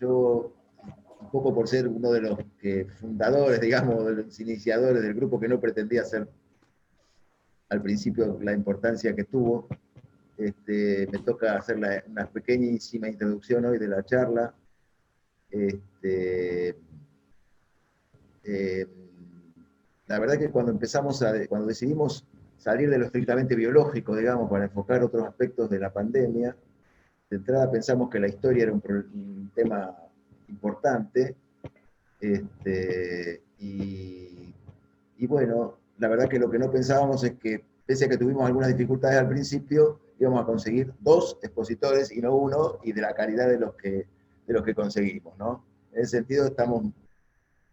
yo, un poco por ser uno de los fundadores, digamos, de los iniciadores del grupo, que no pretendía ser al principio la importancia que tuvo, me toca hacer una pequeñísima introducción hoy de la charla. Este, eh, la verdad que cuando decidimos salir de lo estrictamente biológico, digamos, para enfocar otros aspectos de la pandemia, de entrada pensamos que la historia era un tema importante, y bueno, la verdad que lo que no pensábamos es que, pese a que tuvimos algunas dificultades al principio, íbamos a conseguir 2 expositores y no uno, y de la calidad de los que conseguimos, ¿no? En ese sentido estamos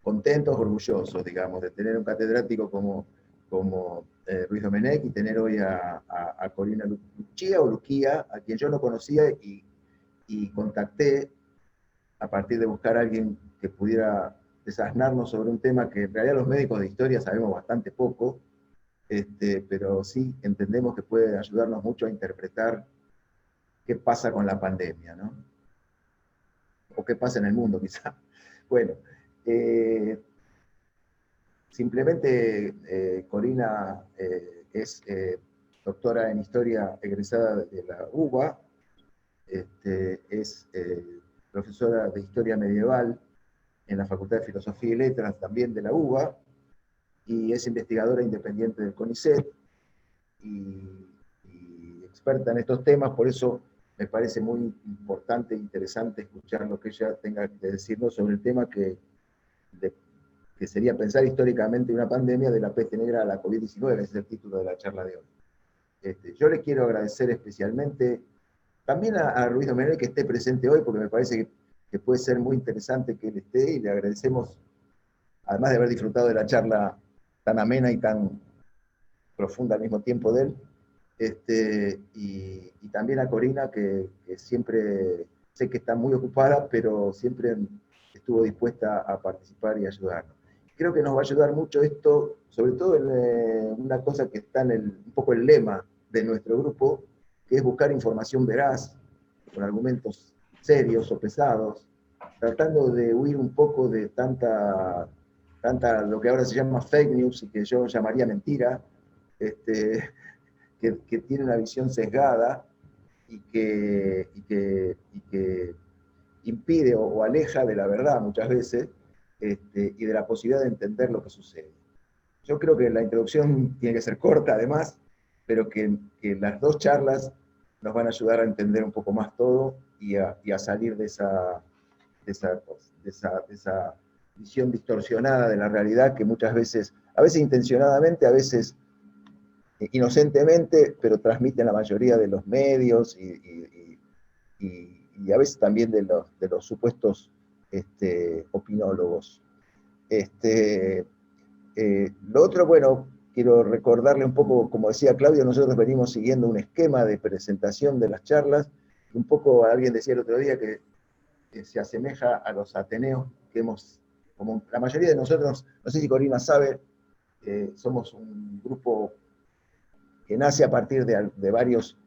contentos, orgullosos, digamos, de tener un catedrático como Ruiz Domenech, y tener hoy a Corina Lucia, o Luquía, a quien yo no conocía, y contacté a partir de buscar a alguien que pudiera desasnarnos sobre un tema que en realidad los médicos de historia sabemos bastante poco, pero sí entendemos que puede ayudarnos mucho a interpretar qué pasa con la pandemia, ¿no? O qué pasa en el mundo, quizá. Bueno, simplemente Corina es doctora en historia egresada de la UBA, es profesora de historia medieval en la Facultad de Filosofía y Letras también de la UBA, y es investigadora independiente del CONICET y experta en estos temas. Por eso me parece muy importante e interesante escuchar lo que ella tenga que decirnos sobre el tema que sería pensar históricamente una pandemia de la peste negra a la COVID-19, ese es el título de la charla de hoy. Yo le quiero agradecer especialmente también a Ruiz Domenech que esté presente hoy, porque me parece que puede ser muy interesante que él esté, y le agradecemos, además de haber disfrutado de la charla tan amena y tan profunda al mismo tiempo de él, y también a Corina, que siempre, sé que está muy ocupada, pero siempre estuvo dispuesta a participar y ayudarnos. Creo que nos va a ayudar mucho esto, sobre todo en una cosa que está en un poco el lema de nuestro grupo, que es buscar información veraz, con argumentos serios o pesados, tratando de huir un poco de lo que ahora se llama fake news, y que yo llamaría mentira, que tiene una visión sesgada, y que impide o aleja de la verdad muchas veces, y de la posibilidad de entender lo que sucede. Yo creo que la introducción tiene que ser corta, además, pero que las 2 charlas nos van a ayudar a entender un poco más todo, y a salir de esa visión distorsionada de la realidad, que muchas veces, a veces intencionadamente, a veces inocentemente, pero transmiten la mayoría de los medios, y a veces también de los supuestos opinólogos. Lo otro, bueno, quiero recordarle un poco, como decía Claudio, nosotros venimos siguiendo un esquema de presentación de las charlas. Un poco, alguien decía el otro día que se asemeja a los ateneos que como la mayoría de nosotros, no sé si Corina sabe, somos un grupo que nace a partir de varios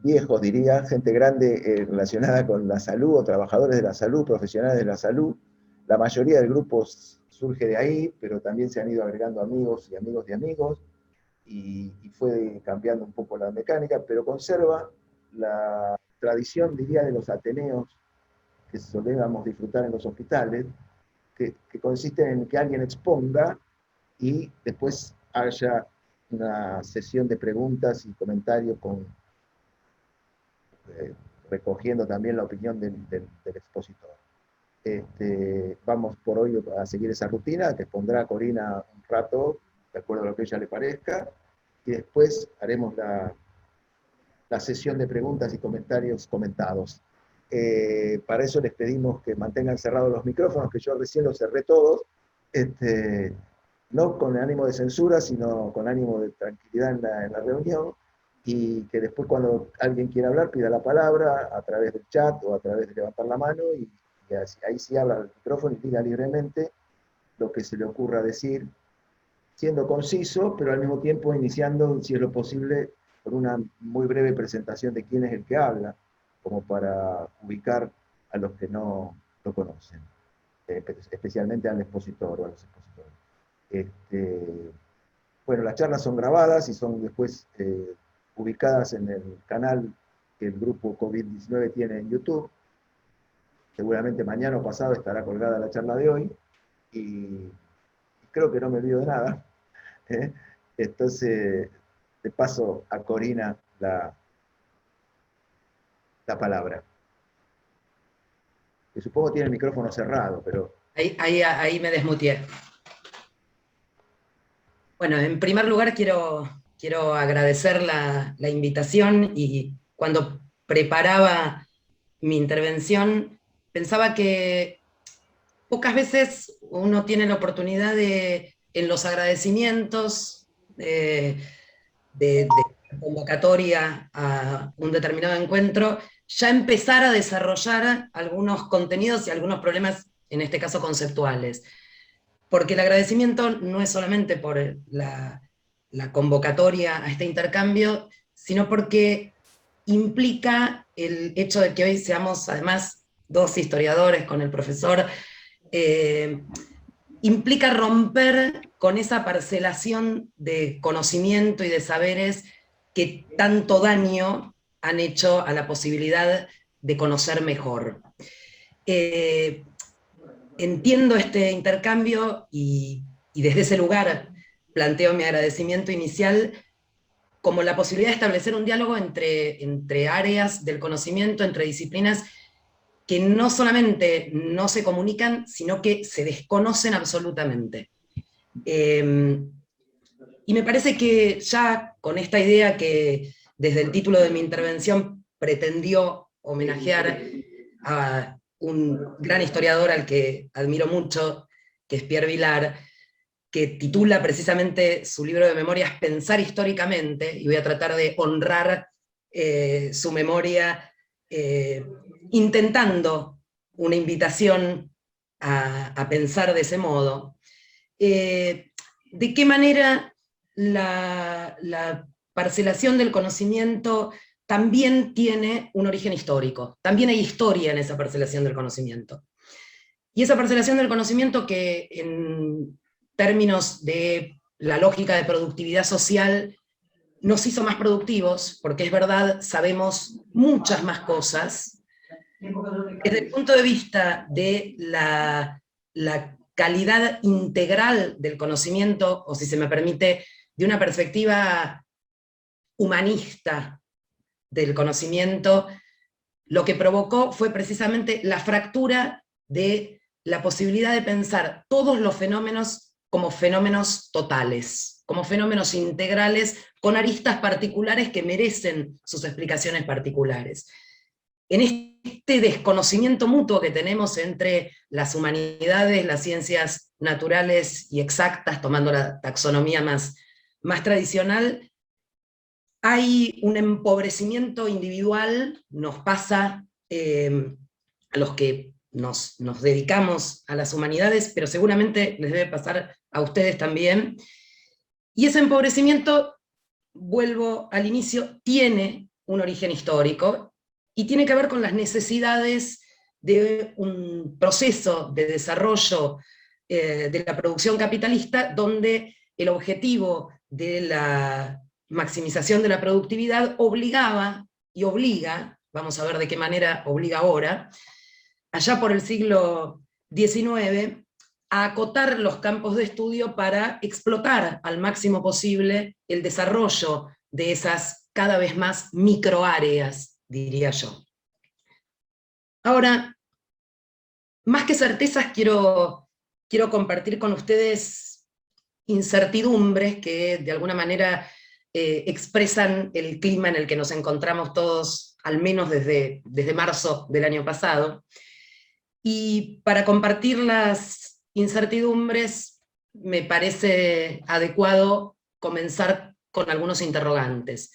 viejos, diría, gente grande relacionada con la salud, o trabajadores de la salud, profesionales de la salud. La mayoría del grupo surge de ahí, pero también se han ido agregando amigos y amigos de amigos, y fue cambiando un poco la mecánica, pero conserva la tradición, diría, de los ateneos que solíamos disfrutar en los hospitales, que consiste en que alguien exponga y después haya una sesión de preguntas y comentarios recogiendo también la opinión del expositor. Vamos por hoy a seguir esa rutina que pondrá Corina un rato, de acuerdo a lo que a ella le parezca, y después haremos la sesión de preguntas y comentarios comentados. Para eso les pedimos que mantengan cerrados los micrófonos, que yo recién los cerré todos, no con ánimo de censura, sino con ánimo de tranquilidad en la reunión, y que después, cuando alguien quiera hablar, pida la palabra a través del chat o a través de levantar la mano, y ahí sí habla el micrófono y diga libremente lo que se le ocurra decir, siendo conciso, pero al mismo tiempo iniciando, si es lo posible, con una muy breve presentación de quién es el que habla, como para ubicar a los que no lo conocen, especialmente al expositor o a los expositores. Bueno, las charlas son grabadas y son después ubicadas en el canal que el grupo COVID-19 tiene en YouTube. Seguramente mañana o pasado estará colgada la charla de hoy, y creo que no me olvido de nada. ¿Eh? Entonces, te paso a Corina la palabra. Que supongo tiene el micrófono cerrado, pero... Ahí me desmuteé. Bueno, en primer lugar quiero agradecer la invitación, y cuando preparaba mi intervención pensaba que pocas veces uno tiene la oportunidad de, en los agradecimientos de convocatoria a un determinado encuentro, ya empezar a desarrollar algunos contenidos y algunos problemas, en este caso conceptuales. Porque el agradecimiento no es solamente por la convocatoria a este intercambio, sino porque implica el hecho de que hoy seamos además dos historiadores con el profesor, implica romper con esa parcelación de conocimiento y de saberes que tanto daño han hecho a la posibilidad de conocer mejor. Entiendo este intercambio y desde ese lugar planteo mi agradecimiento inicial como la posibilidad de establecer un diálogo entre áreas del conocimiento, entre disciplinas que no solamente no se comunican, sino que se desconocen absolutamente. Y me parece que ya con esta idea que desde el título de mi intervención pretendió homenajear a un gran historiador al que admiro mucho, que es Pierre Vilar, que titula precisamente su libro de memorias Pensar históricamente, y voy a tratar de honrar su memoria intentando una invitación a pensar de ese modo. ¿De qué manera la parcelación del conocimiento también tiene un origen histórico? También hay historia en esa parcelación del conocimiento. Y esa parcelación del conocimiento, que en términos de la lógica de productividad social nos hizo más productivos, porque es verdad, sabemos muchas más cosas. Desde el punto de vista de la calidad integral del conocimiento, o si se me permite, de una perspectiva humanista del conocimiento, lo que provocó fue precisamente la fractura de la posibilidad de pensar todos los fenómenos como fenómenos totales, como fenómenos integrales, con aristas particulares que merecen sus explicaciones particulares. En este desconocimiento mutuo que tenemos entre las humanidades, las ciencias naturales y exactas, tomando la taxonomía más tradicional, hay un empobrecimiento individual, nos pasa a los que nos dedicamos a las humanidades, pero seguramente les debe pasar a ustedes también. Y ese empobrecimiento, vuelvo al inicio, tiene un origen histórico, y tiene que ver con las necesidades de un proceso de desarrollo de la producción capitalista, donde el objetivo de la maximización de la productividad obligaba y obliga, vamos a ver de qué manera obliga ahora, allá por el siglo XIX, a acotar los campos de estudio para explotar al máximo posible el desarrollo de esas cada vez más microáreas, diría yo. Ahora, más que certezas, quiero compartir con ustedes incertidumbres que de alguna manera expresan el clima en el que nos encontramos todos, al menos desde marzo del año pasado. Y para compartir las incertidumbres, me parece adecuado comenzar con algunos interrogantes.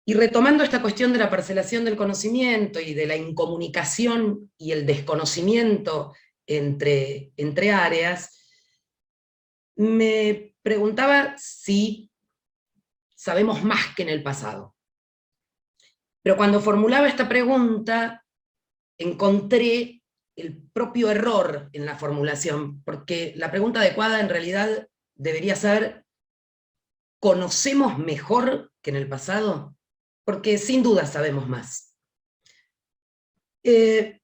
Y retomando esta cuestión de la parcelación del conocimiento y de la incomunicación y el desconocimiento entre áreas, me preguntaba si sabemos más que en el pasado. Pero cuando formulaba esta pregunta, encontré el propio error en la formulación, porque la pregunta adecuada en realidad debería ser, ¿conocemos mejor que en el pasado? Porque sin duda sabemos más. Y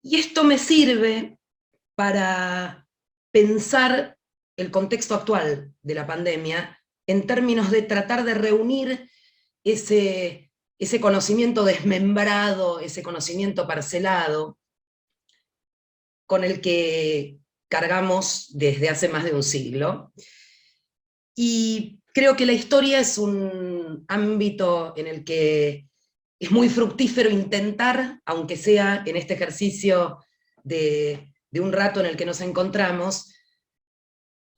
esto me sirve para pensar el contexto actual de la pandemia en términos de tratar de reunir ese conocimiento desmembrado, ese conocimiento parcelado, con el que cargamos desde hace más de un siglo. Y creo que la historia es un ámbito en el que es muy fructífero intentar, aunque sea en este ejercicio de un rato en el que nos encontramos,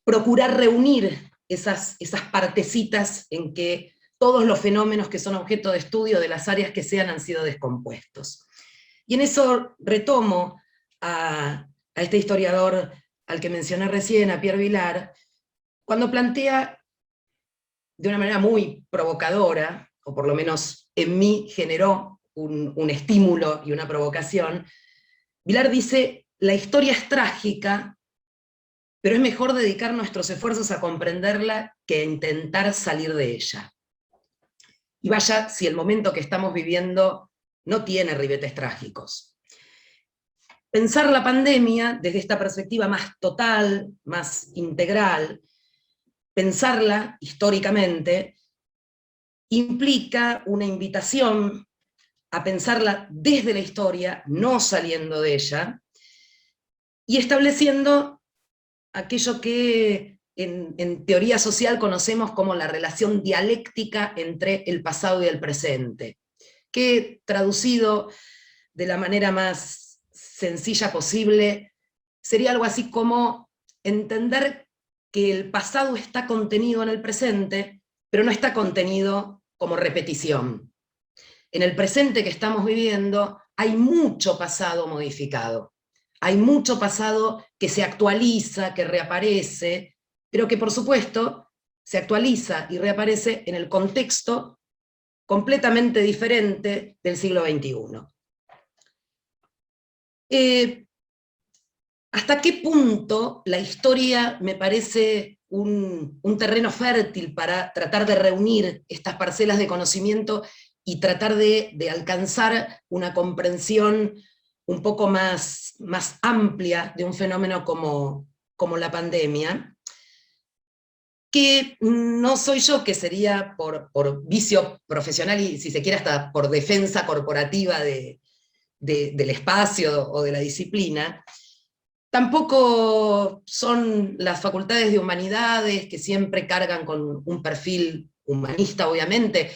procurar reunir esas partecitas en que todos los fenómenos que son objeto de estudio de las áreas que sean han sido descompuestos. Y en eso retomo a este historiador al que mencioné recién, a Pierre Vilar, cuando plantea de una manera muy provocadora, o por lo menos en mí generó un estímulo y una provocación. Vilar dice: la historia es trágica, pero es mejor dedicar nuestros esfuerzos a comprenderla que a intentar salir de ella. Y vaya si el momento que estamos viviendo no tiene ribetes trágicos. Pensar la pandemia desde esta perspectiva más total, más integral, pensarla históricamente, implica una invitación a pensarla desde la historia, no saliendo de ella, y estableciendo aquello que en teoría social conocemos como la relación dialéctica entre el pasado y el presente, que traducido de la manera más sencilla posible, sería algo así como entender que el pasado está contenido en el presente, pero no está contenido como repetición. En el presente que estamos viviendo hay mucho pasado modificado. Hay mucho pasado que se actualiza, que reaparece, pero que por supuesto se actualiza y reaparece en el contexto completamente diferente del siglo XXI. ¿Hasta qué punto la historia me parece un terreno fértil para tratar de reunir estas parcelas de conocimiento y tratar de alcanzar una comprensión un poco más amplia de un fenómeno como la pandemia? Que no soy yo, que sería por vicio profesional y si se quiere hasta por defensa corporativa del espacio o de la disciplina. Tampoco son las facultades de humanidades, que siempre cargan con un perfil humanista, obviamente,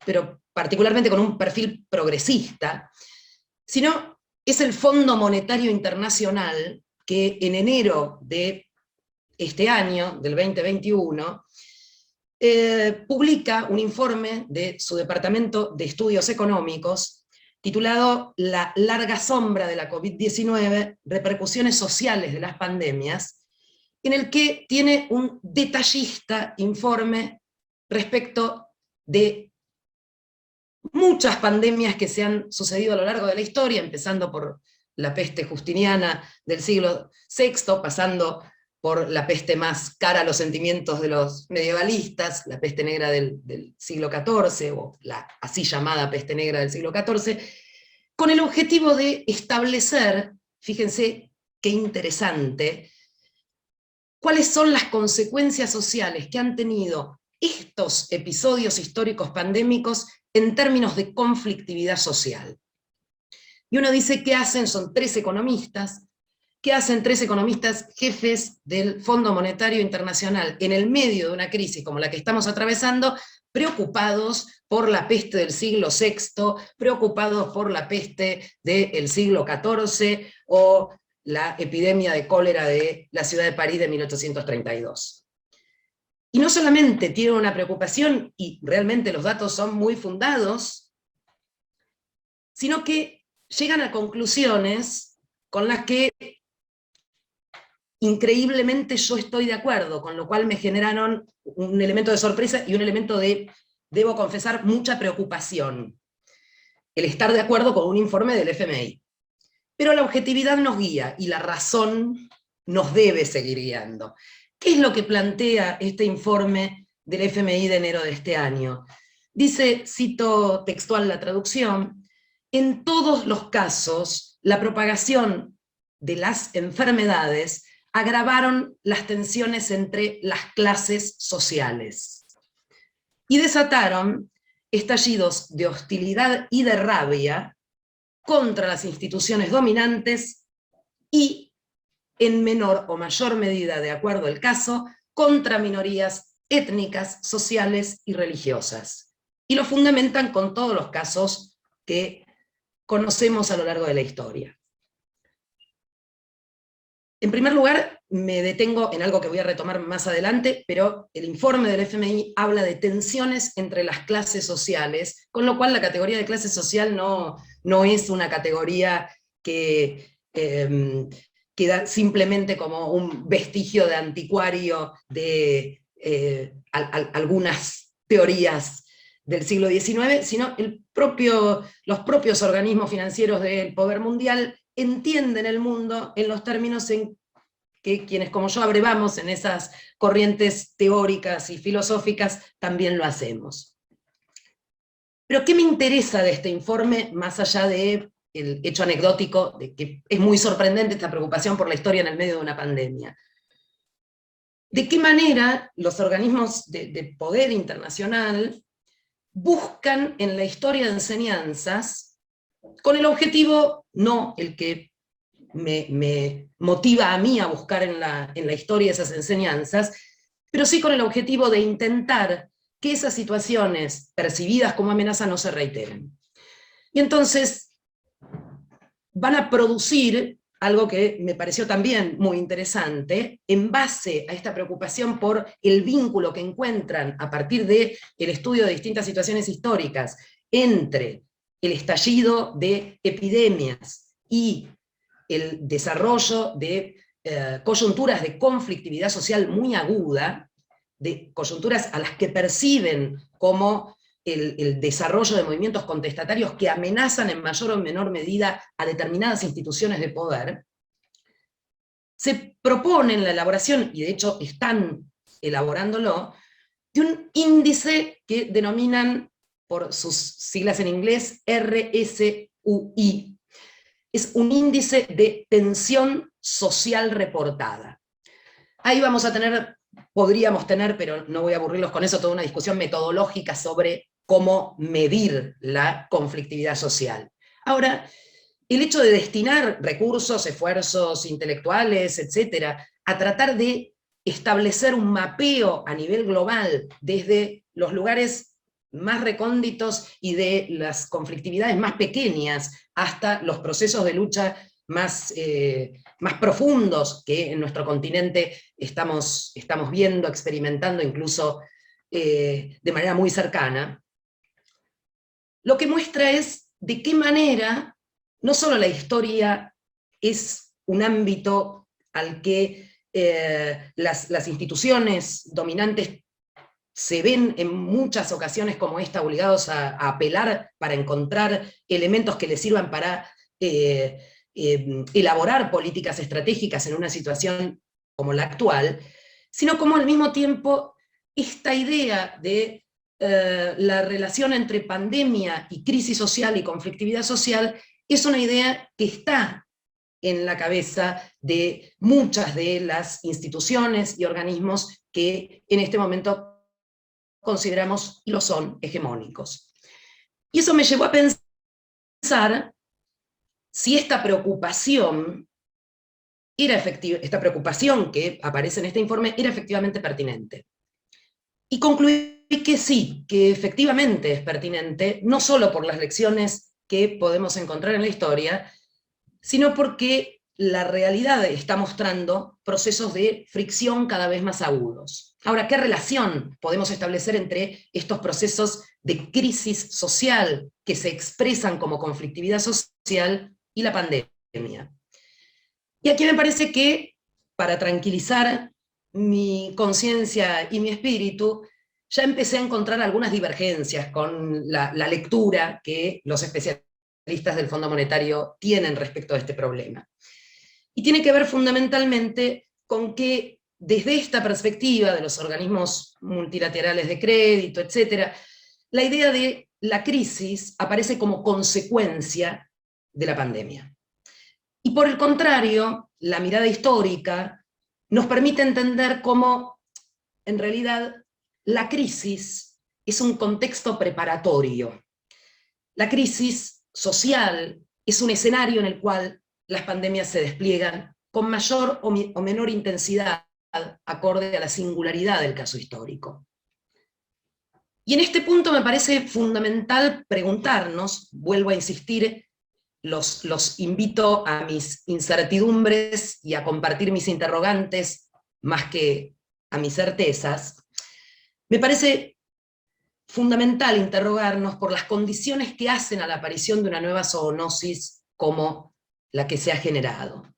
pero particularmente con un perfil progresista, sino es el Fondo Monetario Internacional que en enero de este año, del 2021, publica un informe de su Departamento de Estudios Económicos titulado La larga sombra de la COVID-19, repercusiones sociales de las pandemias, en el que tiene un detallista informe respecto de muchas pandemias que se han sucedido a lo largo de la historia, empezando por la peste justiniana del siglo VI, pasando por la peste más cara a los sentimientos de los medievalistas, la peste negra del siglo XIV, o la así llamada peste negra del siglo XIV, con el objetivo de establecer, fíjense qué interesante, cuáles son las consecuencias sociales que han tenido estos episodios históricos pandémicos en términos de conflictividad social. Y uno dice, ¿qué hacen? Son tres economistas. ¿Qué hacen tres economistas jefes del Fondo Monetario Internacional en el medio de una crisis como la que estamos atravesando, preocupados por la peste del siglo VI, preocupados por la peste del siglo XIV o la epidemia de cólera de la ciudad de París de 1832? Y no solamente tienen una preocupación, y realmente los datos son muy fundados, sino que llegan a conclusiones con las que increíblemente yo estoy de acuerdo, con lo cual me generaron un elemento de sorpresa y un elemento de, debo confesar, mucha preocupación. el estar de acuerdo con un informe del FMI. Pero la objetividad nos guía y la razón nos debe seguir guiando. ¿Qué es lo que plantea este informe del FMI de enero de este año? Dice, cito textual la traducción, en todos los casos, la propagación de las enfermedades agravaron las tensiones entre las clases sociales y desataron estallidos de hostilidad y de rabia contra las instituciones dominantes y, en menor o mayor medida, de acuerdo al caso, contra minorías étnicas, sociales y religiosas. Y lo fundamentan con todos los casos que conocemos a lo largo de la historia. En primer lugar, me detengo en algo que voy a retomar más adelante, pero el informe del FMI habla de tensiones entre las clases sociales, con lo cual la categoría de clase social no es una categoría que queda simplemente como un vestigio de anticuario de algunas teorías del siglo XIX, sino los propios organismos financieros del poder mundial entienden el mundo en los términos en que quienes como yo abrevamos en esas corrientes teóricas y filosóficas también lo hacemos. Pero ¿qué me interesa de este informe, más allá del hecho anecdótico de que es muy sorprendente esta preocupación por la historia en el medio de una pandemia? ¿De qué manera los organismos de poder internacional buscan en la historia de enseñanzas, con el objetivo, no el que me motiva a mí a buscar en la historia esas enseñanzas, pero sí con el objetivo de intentar que esas situaciones percibidas como amenaza no se reiteren? Y entonces van a producir algo que me pareció también muy interesante, en base a esta preocupación por el vínculo que encuentran a partir del estudio de distintas situaciones históricas entre el estallido de epidemias y el desarrollo de coyunturas de conflictividad social muy aguda, de coyunturas a las que perciben como el desarrollo de movimientos contestatarios que amenazan en mayor o menor medida a determinadas instituciones de poder, se propone la elaboración, y de hecho están elaborándolo, de un índice que denominan, por sus siglas en inglés, RSUI. Es un índice de tensión social reportada. Ahí vamos a tener, podríamos tener, pero no voy a aburrirlos con eso, toda una discusión metodológica sobre cómo medir la conflictividad social. Ahora, el hecho de destinar recursos, esfuerzos intelectuales, etcétera, a tratar de establecer un mapeo a nivel global desde los lugares más recónditos y de las conflictividades más pequeñas hasta los procesos de lucha más profundos que en nuestro continente estamos viendo, experimentando incluso de manera muy cercana, lo que muestra es de qué manera no solo la historia es un ámbito al que las instituciones dominantes se ven en muchas ocasiones como esta obligados a apelar para encontrar elementos que les sirvan para elaborar políticas estratégicas en una situación como la actual, sino como al mismo tiempo esta idea de la relación entre pandemia y crisis social y conflictividad social es una idea que está en la cabeza de muchas de las instituciones y organismos que en este momento consideramos, y lo son, hegemónicos. Y eso me llevó a pensar si esta preocupación era efectiva, esta preocupación que aparece en este informe era efectivamente pertinente. Y concluí que sí, que efectivamente es pertinente, no solo por las lecciones que podemos encontrar en la historia, sino porque la realidad está mostrando procesos de fricción cada vez más agudos. Ahora, ¿qué relación podemos establecer entre estos procesos de crisis social que se expresan como conflictividad social y la pandemia? Y aquí me parece que, para tranquilizar mi conciencia y mi espíritu, ya empecé a encontrar algunas divergencias con la lectura que los especialistas especialistas del Fondo Monetario tienen respecto a este problema. Y tiene que ver fundamentalmente con que desde esta perspectiva de los organismos multilaterales de crédito, etc., la idea de la crisis aparece como consecuencia de la pandemia. Y por el contrario, la mirada histórica nos permite entender cómo, en realidad, la crisis es un contexto preparatorio. La crisis social es un escenario en el cual las pandemias se despliegan con mayor o menor intensidad acorde a la singularidad del caso histórico. Y en este punto me parece fundamental preguntarnos, vuelvo a insistir, los invito a mis incertidumbres y a compartir mis interrogantes más que a mis certezas, me parece fundamental interrogarnos por las condiciones que hacen a la aparición de una nueva zoonosis como la que se ha generado.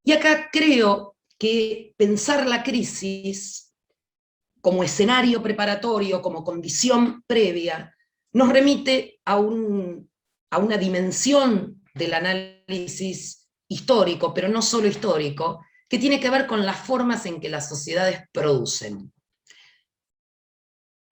Y acá creo que pensar la crisis como escenario preparatorio, como condición previa, nos remite a una dimensión del análisis histórico, pero no solo histórico, que tiene que ver con las formas en que las sociedades producen.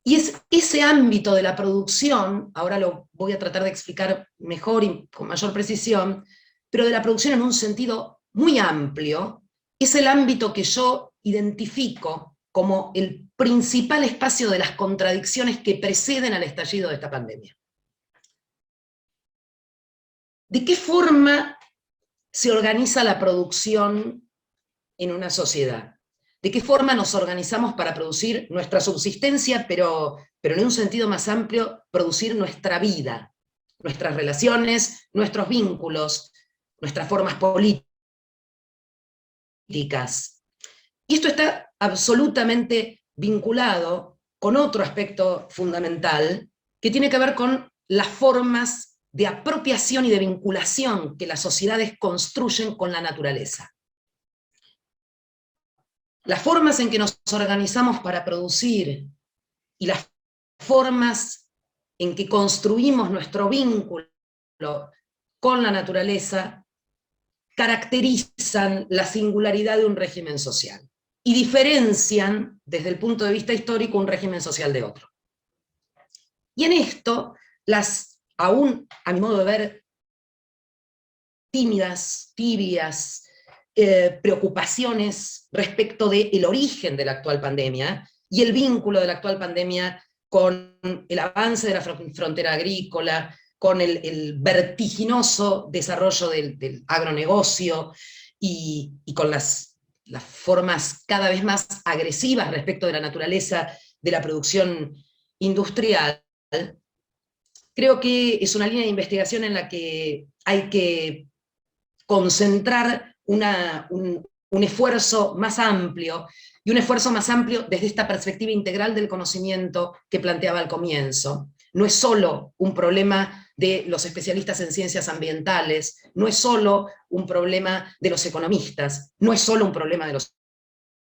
Y es ese ámbito de la producción, ahora lo voy a tratar de explicar mejor y con mayor precisión, pero de la producción en un sentido muy amplio, es el ámbito que yo identifico como el principal espacio de las contradicciones que preceden al estallido de esta pandemia. ¿De qué forma se organiza la producción en una sociedad? ¿De qué forma nos organizamos para producir nuestra subsistencia, pero en un sentido más amplio, producir nuestra vida, nuestras relaciones, nuestros vínculos, nuestras formas políticas? Y esto está absolutamente vinculado con otro aspecto fundamental, que tiene que ver con las formas de apropiación y de vinculación que las sociedades construyen con la naturaleza. Las formas en que nos organizamos para producir y las formas en que construimos nuestro vínculo con la naturaleza caracterizan la singularidad de un régimen social y diferencian, desde el punto de vista histórico, un régimen social de otro. Y en esto, las, aún a mi modo de ver, tímidas, tibias, preocupaciones respecto del origen de la actual pandemia y el vínculo de la actual pandemia con el avance de la frontera agrícola, con el vertiginoso desarrollo del agronegocio y con las formas cada vez más agresivas respecto de la naturaleza de la producción industrial. Creo que es una línea de investigación en la que hay que concentrar un esfuerzo más amplio, y un esfuerzo más amplio desde esta perspectiva integral del conocimiento que planteaba al comienzo. No es solo un problema de los especialistas en ciencias ambientales, no es solo un problema de los economistas, no es solo un problema de los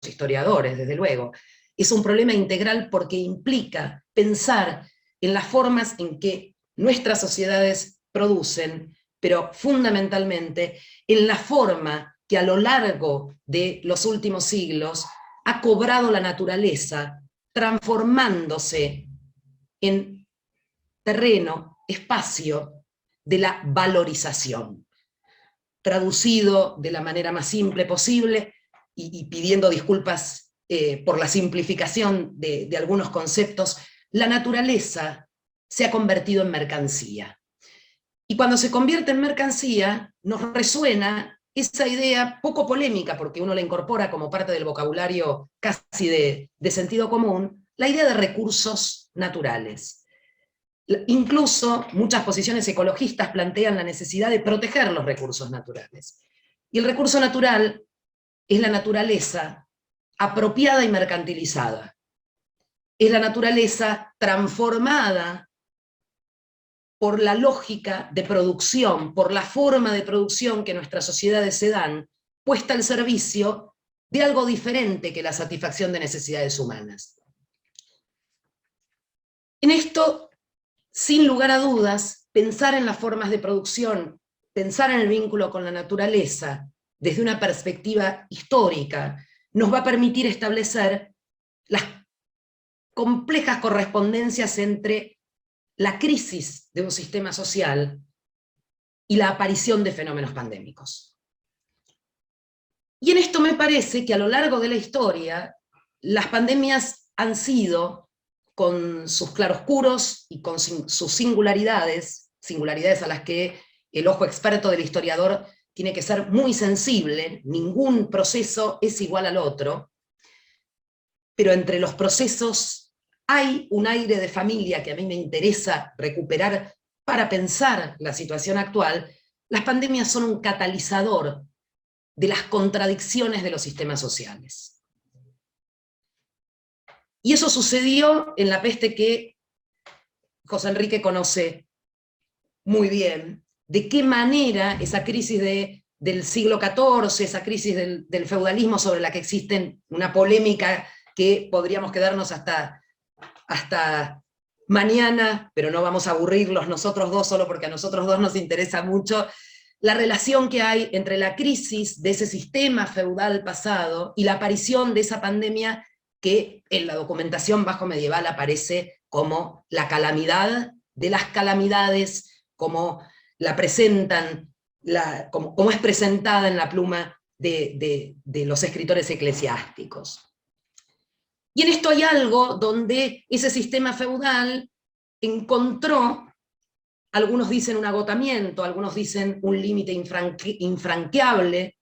historiadores, desde luego. Es un problema integral porque implica pensar en las formas en que nuestras sociedades producen, pero fundamentalmente en la forma que a lo largo de los últimos siglos ha cobrado la naturaleza, transformándose en terreno, espacio de la valorización. Traducido de la manera más simple posible, y pidiendo disculpas por la simplificación de algunos conceptos, la naturaleza se ha convertido en mercancía. Y cuando se convierte en mercancía, nos resuena esa idea poco polémica, porque uno la incorpora como parte del vocabulario casi de sentido común, la idea de recursos naturales. Incluso muchas posiciones ecologistas plantean la necesidad de proteger los recursos naturales. Y el recurso natural es la naturaleza apropiada y mercantilizada. Es la naturaleza transformada por la lógica de producción, por la forma de producción que nuestras sociedades se dan, puesta al servicio de algo diferente que la satisfacción de necesidades humanas. En esto, sin lugar a dudas, pensar en las formas de producción, pensar en el vínculo con la naturaleza, desde una perspectiva histórica, nos va a permitir establecer las complejas correspondencias entre la crisis de un sistema social y la aparición de fenómenos pandémicos. Y en esto me parece que a lo largo de la historia, las pandemias han sido, con sus claroscuros y con sus singularidades, singularidades a las que el ojo experto del historiador tiene que ser muy sensible, ningún proceso es igual al otro, pero entre los procesos hay un aire de familia que a mí me interesa recuperar para pensar la situación actual. Las pandemias son un catalizador de las contradicciones de los sistemas sociales. Y eso sucedió en la peste que José Enrique conoce muy bien, de qué manera esa crisis del siglo XIV, esa crisis del feudalismo sobre la que existe una polémica que podríamos quedarnos hasta mañana, pero no vamos a aburrirlos nosotros dos solo porque a nosotros dos nos interesa mucho, la relación que hay entre la crisis de ese sistema feudal pasado y la aparición de esa pandemia que en la documentación bajo medieval aparece como la calamidad de las calamidades, como la presentan, como es presentada en la pluma de los escritores eclesiásticos. Y en esto hay algo donde ese sistema feudal encontró, algunos dicen un agotamiento, algunos dicen un límite infranqueable,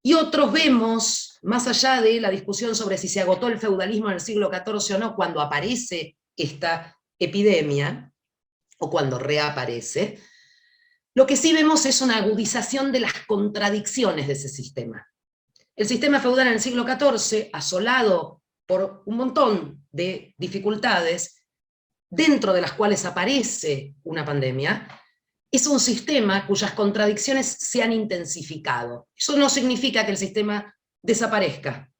y otros vemos, más allá de la discusión sobre si se agotó el feudalismo en el siglo XIV o no, cuando aparece esta epidemia, o cuando reaparece, lo que sí vemos es una agudización de las contradicciones de ese sistema. El sistema feudal en el siglo XIV, asolado por un montón de dificultades, dentro de las cuales aparece una pandemia, es un sistema cuyas contradicciones se han intensificado. Eso no significa que el sistema desaparezca.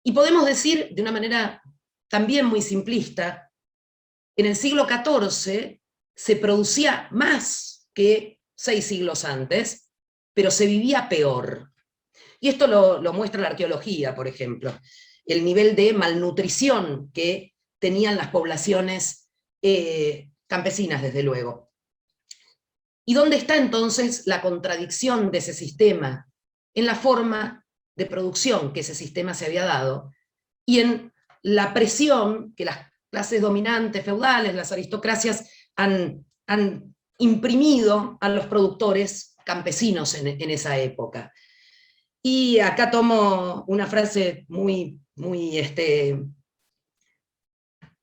Y podemos decir, de una manera también muy simplista, en el siglo XIV se producía más que 6 siglos antes, pero se vivía peor. Y esto lo muestra la arqueología, por ejemplo. El nivel de malnutrición que tenían las poblaciones campesinas, desde luego. ¿Y dónde está entonces la contradicción de ese sistema? En la forma de producción que ese sistema se había dado, y en la presión que las clases dominantes feudales, las aristocracias, han imprimido a los productores campesinos en esa época. Y acá tomo una frase muy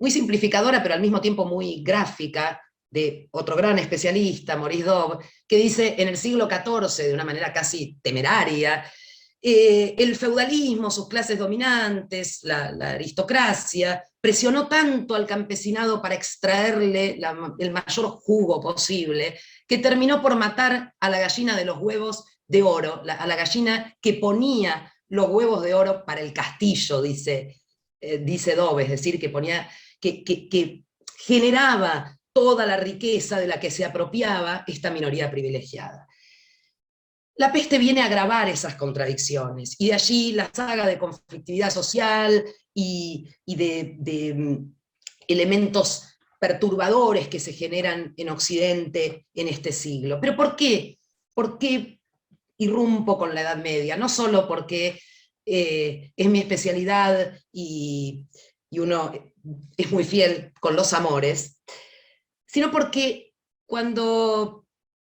simplificadora, pero al mismo tiempo muy gráfica, de otro gran especialista, Maurice Dobb, que dice, en el siglo XIV, de una manera casi temeraria, el feudalismo, sus clases dominantes, la aristocracia, presionó tanto al campesinado para extraerle el mayor jugo posible, que terminó por matar a la gallina de los huevos de oro, a la gallina que ponía los huevos de oro para el castillo, dice Dobb, es decir, que generaba toda la riqueza de la que se apropiaba esta minoría privilegiada. La peste viene a agravar esas contradicciones, y de allí la saga de conflictividad social y de elementos perturbadores que se generan en Occidente en este siglo. ¿Pero por qué? ¿Por qué irrumpo con la Edad Media? No solo porque es mi especialidad y uno es muy fiel con los amores, sino porque cuando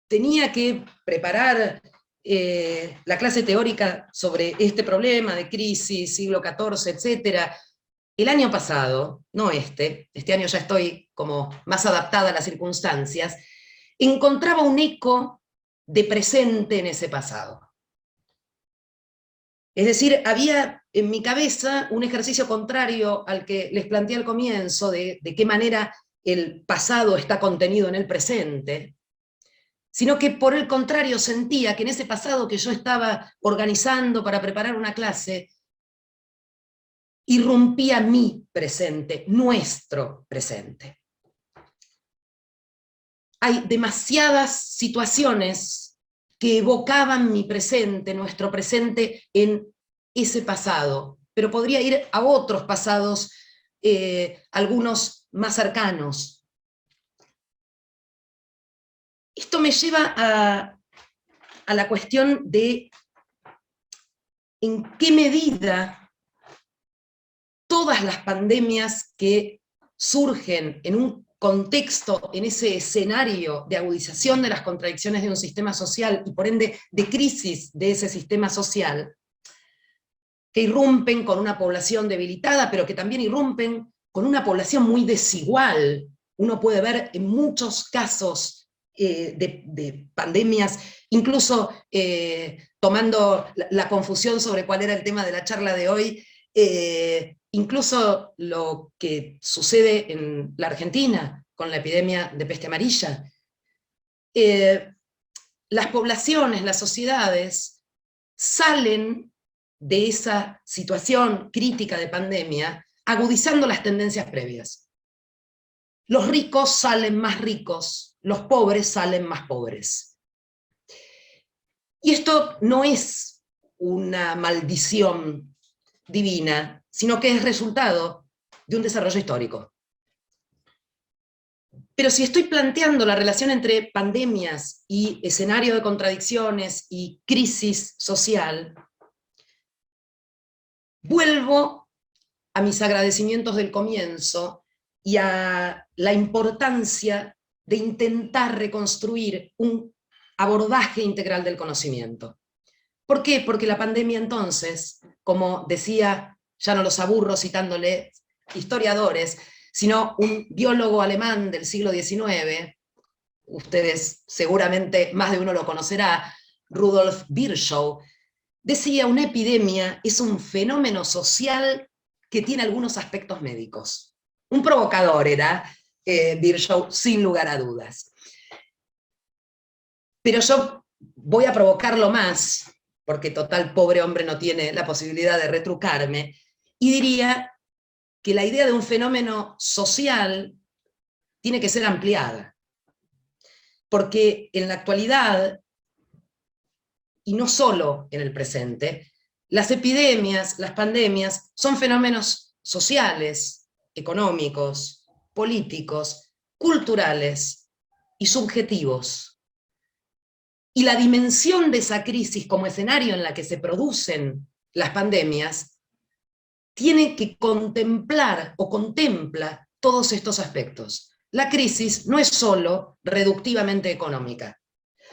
tenía que preparar la clase teórica sobre este problema de crisis, siglo XIV, etc., el año pasado, no este año ya estoy como más adaptada a las circunstancias, encontraba un eco de presente en ese pasado. Es decir, había en mi cabeza un ejercicio contrario al que les planteé al comienzo, de qué manera el pasado está contenido en el presente, sino que por el contrario sentía que en ese pasado que yo estaba organizando para preparar una clase, irrumpía mi presente, nuestro presente. hay demasiadas situaciones que evocaban mi presente, nuestro presente, en ese pasado, pero podría ir a otros pasados, algunos más cercanos. Esto me lleva a la cuestión de en qué medida todas las pandemias que surgen en un contexto, en ese escenario de agudización de las contradicciones de un sistema social y por ende de crisis de ese sistema social, que irrumpen con una población debilitada, pero que también irrumpen con una población muy desigual. Uno puede ver en muchos casos de pandemias, incluso tomando la confusión sobre cuál era el tema de la charla de hoy, incluso lo que sucede en la Argentina con la epidemia de peste amarilla. Las poblaciones, las sociedades, salen de esa situación crítica de pandemia agudizando las tendencias previas. Los ricos salen más ricos, los pobres salen más pobres. Y esto no es una maldición divina, sino que es resultado de un desarrollo histórico. Pero si estoy planteando la relación entre pandemias y escenario de contradicciones y crisis social, vuelvo a mis agradecimientos del comienzo y a la importancia de intentar reconstruir un abordaje integral del conocimiento. ¿Por qué? Porque la pandemia entonces, como decía, ya no los aburro citándole historiadores, sino un biólogo alemán del siglo XIX, ustedes seguramente más de uno lo conocerá, Rudolf Virchow, decía: una epidemia es un fenómeno social que tiene algunos aspectos médicos. Un provocador era Virchow, sin lugar a dudas. Pero yo voy a provocarlo más, porque total, pobre hombre no tiene la posibilidad de retrucarme, y diría que la idea de un fenómeno social tiene que ser ampliada. Porque en la actualidad, y no solo en el presente, las epidemias, las pandemias, son fenómenos sociales, económicos, políticos, culturales y subjetivos. Y la dimensión de esa crisis como escenario en la que se producen las pandemias tiene que contemplar o contempla todos estos aspectos. La crisis no es solo reductivamente económica.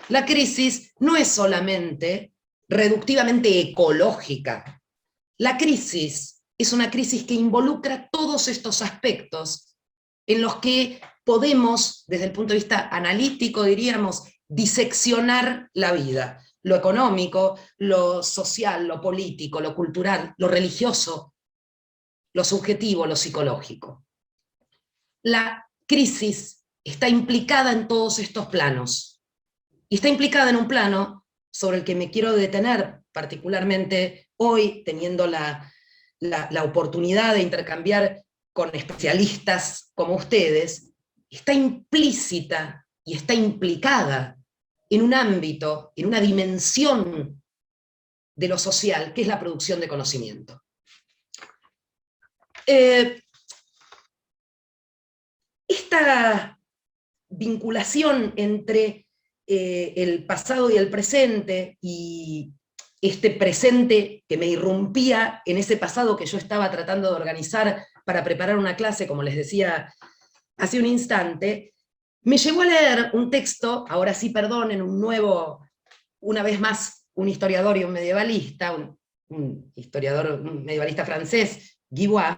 La crisis no es solamente reductivamente ecológica. La crisis es una crisis que involucra todos estos aspectos en los que podemos, desde el punto de vista analítico, diríamos, diseccionar la vida. Lo económico, lo social, lo político, lo cultural, lo religioso, lo subjetivo, lo psicológico. La crisis está implicada en todos estos planos. Y está implicada en un plano sobre el que me quiero detener particularmente hoy, teniendo la oportunidad de intercambiar con especialistas como ustedes. Está implícita y está implicada en un ámbito, en una dimensión de lo social, que es la producción de conocimiento. Esta vinculación entre el pasado y el presente, y este presente que me irrumpía en ese pasado que yo estaba tratando de organizar para preparar una clase, como les decía hace un instante, me llevó a leer un texto, ahora sí perdonen, un nuevo, una vez más, un historiador y un medievalista, un historiador, un medievalista francés, Guibois,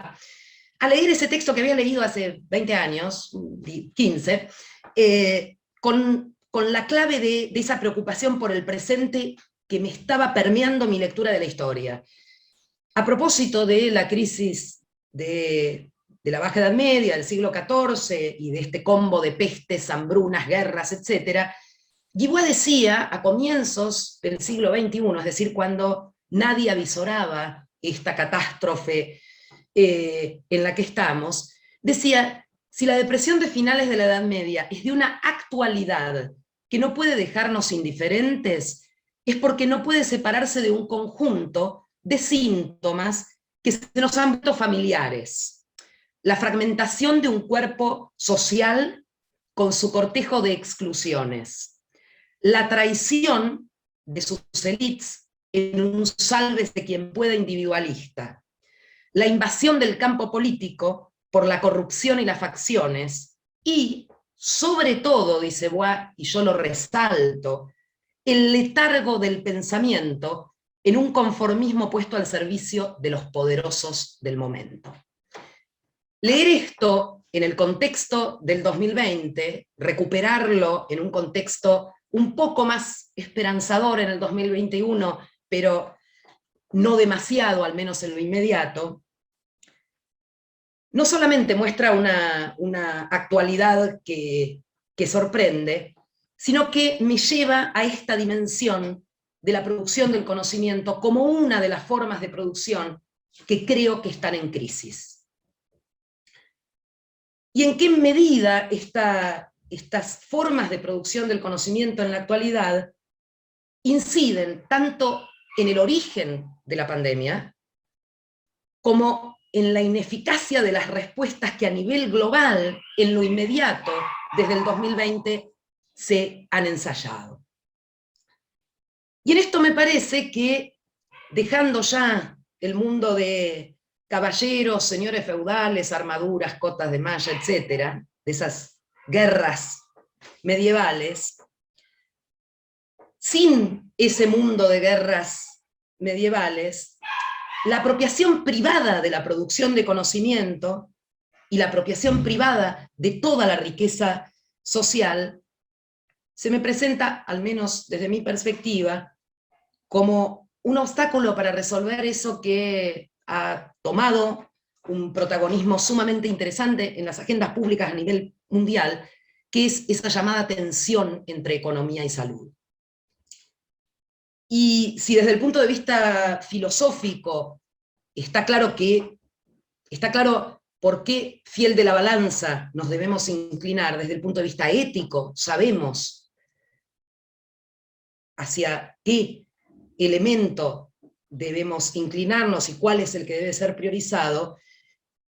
a leer ese texto que había leído hace 20 años, 15, con la clave de esa preocupación por el presente que me estaba permeando mi lectura de la historia. A propósito de la crisis de la Baja Edad Media, del siglo XIV, y de este combo de pestes, hambrunas, guerras, etc., Guibois decía, a comienzos del siglo XXI, es decir, cuando nadie avisoraba esta catástrofe en la que estamos, decía Si la depresión de finales de la Edad Media es de una actualidad que no puede dejarnos indiferentes, es porque no puede separarse de un conjunto de síntomas que se nos han vuelto familiares. La fragmentación de un cuerpo social con su cortejo de exclusiones, la traición de sus élites en un sálvese quien pueda individualista, la invasión del campo político por la corrupción y las facciones, y, sobre todo, dice Bois, y yo lo resalto, el letargo del pensamiento en un conformismo puesto al servicio de los poderosos del momento. Leer esto en el contexto del 2020, recuperarlo en un contexto un poco más esperanzador en el 2021, pero no demasiado, al menos en lo inmediato, no solamente muestra una actualidad que sorprende, sino que me lleva a esta dimensión de la producción del conocimiento como una de las formas de producción que creo que están en crisis. ¿Y en qué medida estas formas de producción del conocimiento en la actualidad inciden tanto en el origen de la pandemia como en la ineficacia de las respuestas que a nivel global, en lo inmediato, desde el 2020, se han ensayado? Y en esto me parece que, dejando ya el mundo de caballeros, señores feudales, armaduras, cotas de malla, etcétera, de esas guerras medievales, sin ese mundo de guerras medievales, la apropiación privada de la producción de conocimiento y la apropiación privada de toda la riqueza social se me presenta, al menos desde mi perspectiva, como un obstáculo para resolver eso que ha tomado un protagonismo sumamente interesante en las agendas públicas a nivel mundial, que es esa llamada tensión entre economía y salud. Y si desde el punto de vista filosófico está claro por qué, fiel de la balanza, nos debemos inclinar, desde el punto de vista ético sabemos hacia qué elemento debemos inclinarnos y cuál es el que debe ser priorizado,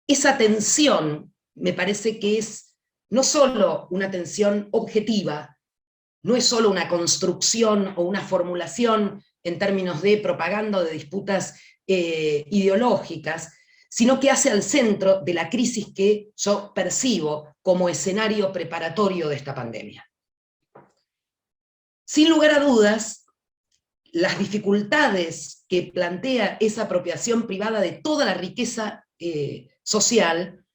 esa tensión me parece que es no solo una tensión objetiva, no es solo una construcción o una formulación en términos de propaganda o de disputas ideológicas, sino que hace al centro de la crisis que yo percibo como escenario preparatorio de esta pandemia. Sin lugar a dudas, las dificultades que plantea esa apropiación privada de toda la riqueza social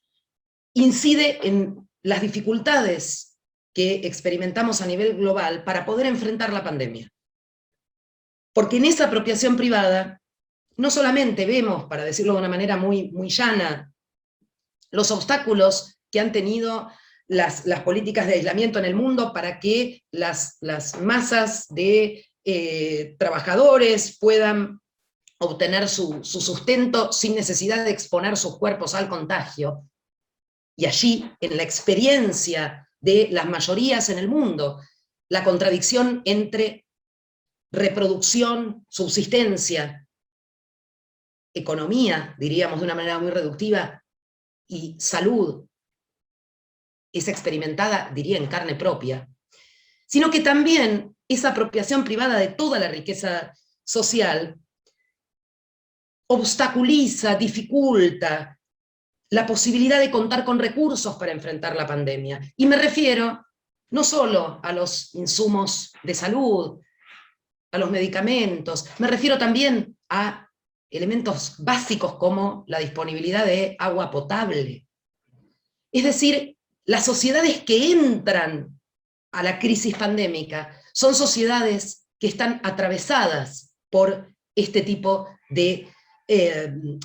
incide en las dificultades que experimentamos a nivel global para poder enfrentar la pandemia. Porque en esa apropiación privada no solamente vemos, para decirlo de una manera muy, muy llana, los obstáculos que han tenido las políticas de aislamiento en el mundo para que las masas de trabajadores puedan obtener su sustento sin necesidad de exponer sus cuerpos al contagio. Y allí, en la experiencia de las mayorías en el mundo, la contradicción entre reproducción, subsistencia, economía, diríamos de una manera muy reductiva, y salud, es experimentada, diría, en carne propia, sino que también esa apropiación privada de toda la riqueza social obstaculiza, dificulta la posibilidad de contar con recursos para enfrentar la pandemia. Y me refiero no solo a los insumos de salud, a los medicamentos, me refiero también a elementos básicos como la disponibilidad de agua potable. Es decir, las sociedades que entran a la crisis pandémica son sociedades que están atravesadas por este tipo de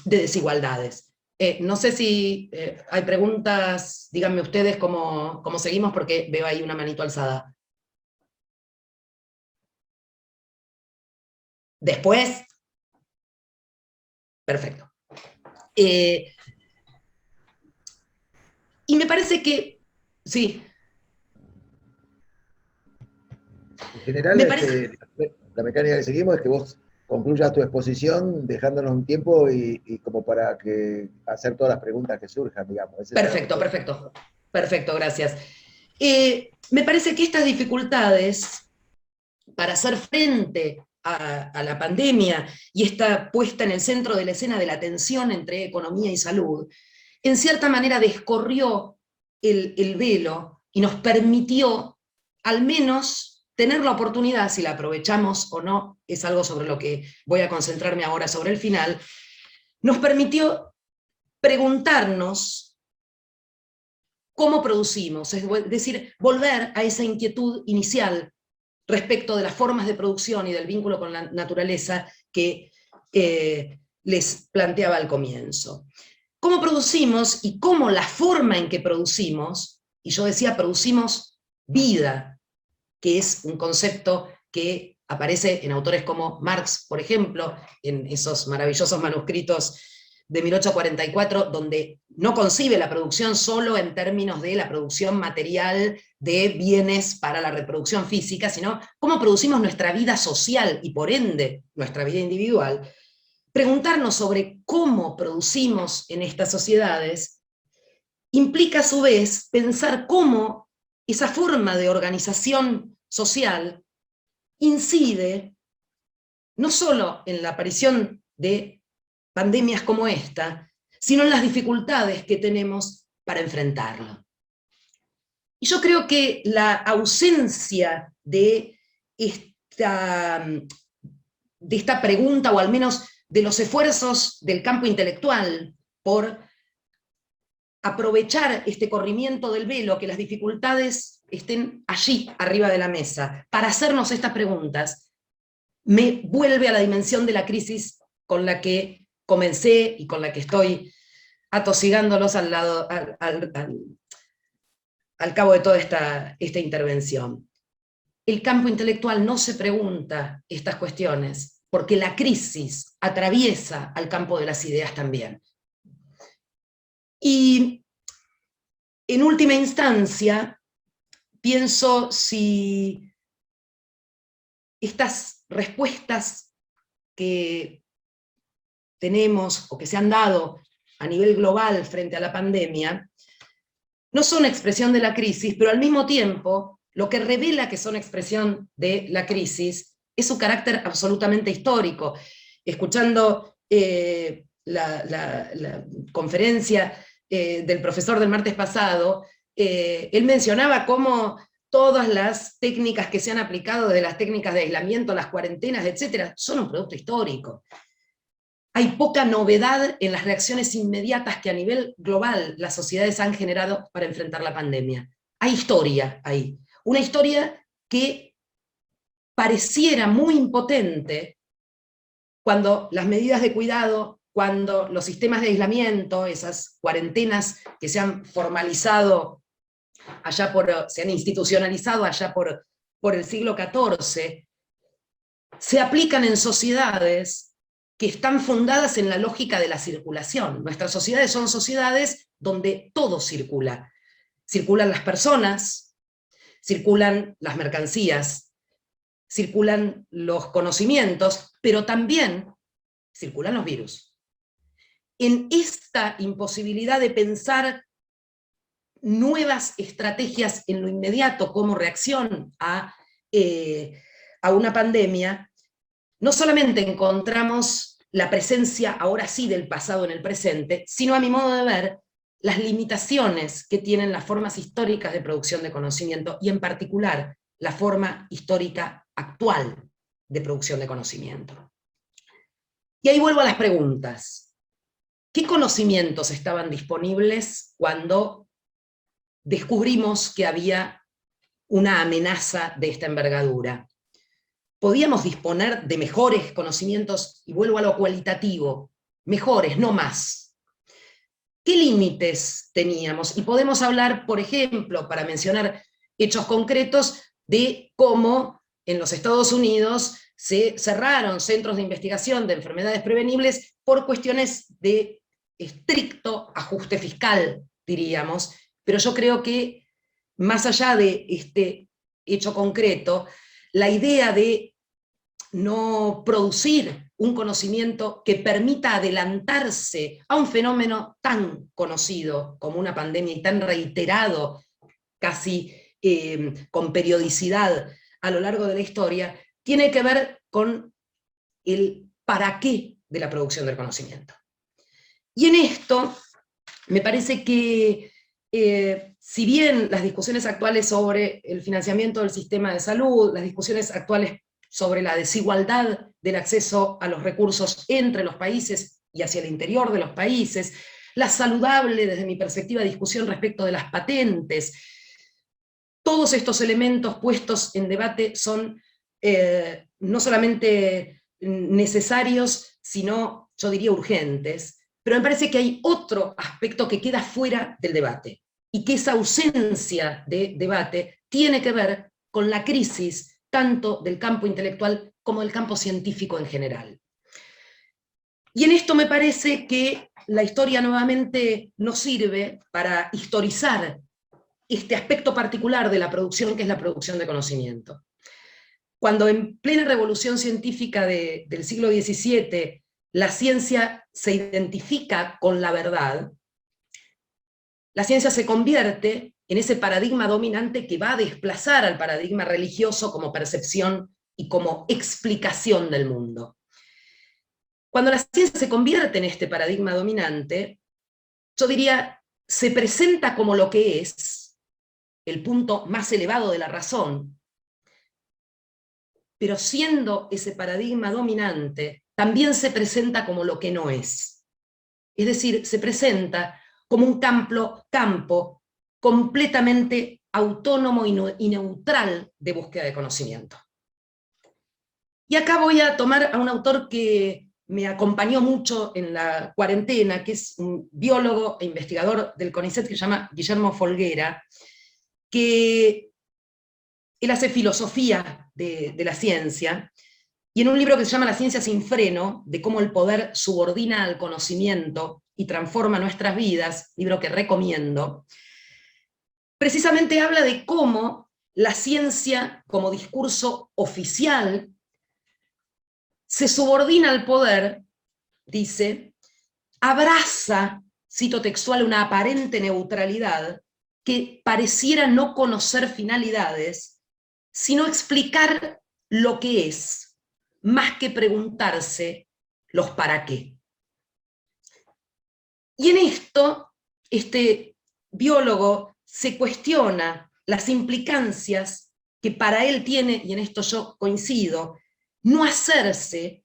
desigualdades. No sé si hay preguntas, díganme ustedes cómo seguimos, porque veo ahí una manito alzada. Después, perfecto. Y me parece que, sí, En general, me parece, la mecánica que seguimos es que vos concluyas tu exposición dejándonos un tiempo y como para que hacer todas las preguntas que surjan, digamos. Ese será perfecto, nuestro desafío. perfecto, perfecto, gracias. Me parece que estas dificultades para hacer frente a la pandemia y esta puesta en el centro de la escena de la tensión entre economía y salud, en cierta manera descorrió el velo y nos permitió al menos tener la oportunidad, si la aprovechamos o no, es algo sobre lo que voy a concentrarme ahora sobre el final, nos permitió preguntarnos cómo producimos, es decir, volver a esa inquietud inicial respecto de las formas de producción y del vínculo con la naturaleza que les planteaba al comienzo. Cómo producimos y cómo la forma en que producimos, y yo decía producimos vida, que es un concepto que aparece en autores como Marx, por ejemplo, en esos maravillosos manuscritos de 1844, donde no concibe la producción solo en términos de la producción material de bienes para la reproducción física, sino cómo producimos nuestra vida social y por ende nuestra vida individual. Preguntarnos sobre cómo producimos en estas sociedades implica a su vez pensar cómo esa forma de organización social incide no solo en la aparición de pandemias como esta, sino en las dificultades que tenemos para enfrentarlo. Y yo creo que la ausencia de esta pregunta, o al menos de los esfuerzos del campo intelectual por aprovechar este corrimiento del velo, que las dificultades estén allí, arriba de la mesa, para hacernos estas preguntas, me vuelve a la dimensión de la crisis con la que comencé y con la que estoy atosigándolos al cabo de toda esta intervención. El campo intelectual no se pregunta estas cuestiones, porque la crisis atraviesa al campo de las ideas también. Y en última instancia, pienso si estas respuestas que tenemos o que se han dado a nivel global frente a la pandemia no son expresión de la crisis, pero al mismo tiempo lo que revela que son expresión de la crisis es su carácter absolutamente histórico. Escuchando la conferencia del profesor del martes pasado, él mencionaba cómo todas las técnicas que se han aplicado, desde las técnicas de aislamiento, las cuarentenas, etcétera, son un producto histórico. Hay poca novedad en las reacciones inmediatas que a nivel global las sociedades han generado para enfrentar la pandemia. Hay historia ahí, una historia que pareciera muy impotente cuando las medidas de cuidado, cuando los sistemas de aislamiento, esas cuarentenas que se han formalizado se han institucionalizado allá por el siglo XIV, se aplican en sociedades que están fundadas en la lógica de la circulación. Nuestras sociedades son sociedades donde todo circula. Circulan las personas, circulan las mercancías, circulan los conocimientos, pero también circulan los virus. En esta imposibilidad de pensar nuevas estrategias en lo inmediato como reacción a una pandemia, no solamente encontramos la presencia ahora sí del pasado en el presente, sino a mi modo de ver, las limitaciones que tienen las formas históricas de producción de conocimiento y en particular la forma histórica actual de producción de conocimiento. Y ahí vuelvo a las preguntas. ¿Qué conocimientos estaban disponibles cuando descubrimos que había una amenaza de esta envergadura? ¿Podíamos disponer de mejores conocimientos? Y vuelvo a lo cualitativo, mejores, no más. ¿Qué límites teníamos? Y podemos hablar, por ejemplo, para mencionar hechos concretos, de cómo en los Estados Unidos se cerraron centros de investigación de enfermedades prevenibles por cuestiones de estricto ajuste fiscal, diríamos, pero yo creo que más allá de este hecho concreto, la idea de no producir un conocimiento que permita adelantarse a un fenómeno tan conocido como una pandemia y tan reiterado casi con periodicidad a lo largo de la historia, tiene que ver con el para qué de la producción del conocimiento. Y en esto me parece que si bien las discusiones actuales sobre el financiamiento del sistema de salud, las discusiones actuales sobre la desigualdad del acceso a los recursos entre los países y hacia el interior de los países, la saludable, desde mi perspectiva, discusión respecto de las patentes, todos estos elementos puestos en debate son no solamente necesarios, sino, yo diría, urgentes, pero me parece que hay otro aspecto que queda fuera del debate, y que esa ausencia de debate tiene que ver con la crisis tanto del campo intelectual como del campo científico en general. Y en esto me parece que la historia nuevamente nos sirve para historizar este aspecto particular de la producción, que es la producción de conocimiento. Cuando en plena revolución científica del siglo XVII la ciencia se identifica con la verdad, la ciencia se convierte en ese paradigma dominante que va a desplazar al paradigma religioso como percepción y como explicación del mundo. Cuando la ciencia se convierte en este paradigma dominante, yo diría, se presenta como lo que es, el punto más elevado de la razón, pero siendo ese paradigma dominante, también se presenta como lo que no es. Es decir, se presenta como un campo completamente autónomo y neutral de búsqueda de conocimiento. Y acá voy a tomar a un autor que me acompañó mucho en la cuarentena, que es un biólogo e investigador del CONICET que se llama Guillermo Folguera, que él hace filosofía de la ciencia, y en un libro que se llama La ciencia sin freno, de cómo el poder subordina al conocimiento y transforma nuestras vidas, libro que recomiendo, precisamente habla de cómo la ciencia como discurso oficial se subordina al poder, dice, abraza, cito textual, una aparente neutralidad que pareciera no conocer finalidades, sino explicar lo que es, más que preguntarse los para qué. Y en esto, este biólogo se cuestiona las implicancias que para él tiene, y en esto yo coincido, no hacerse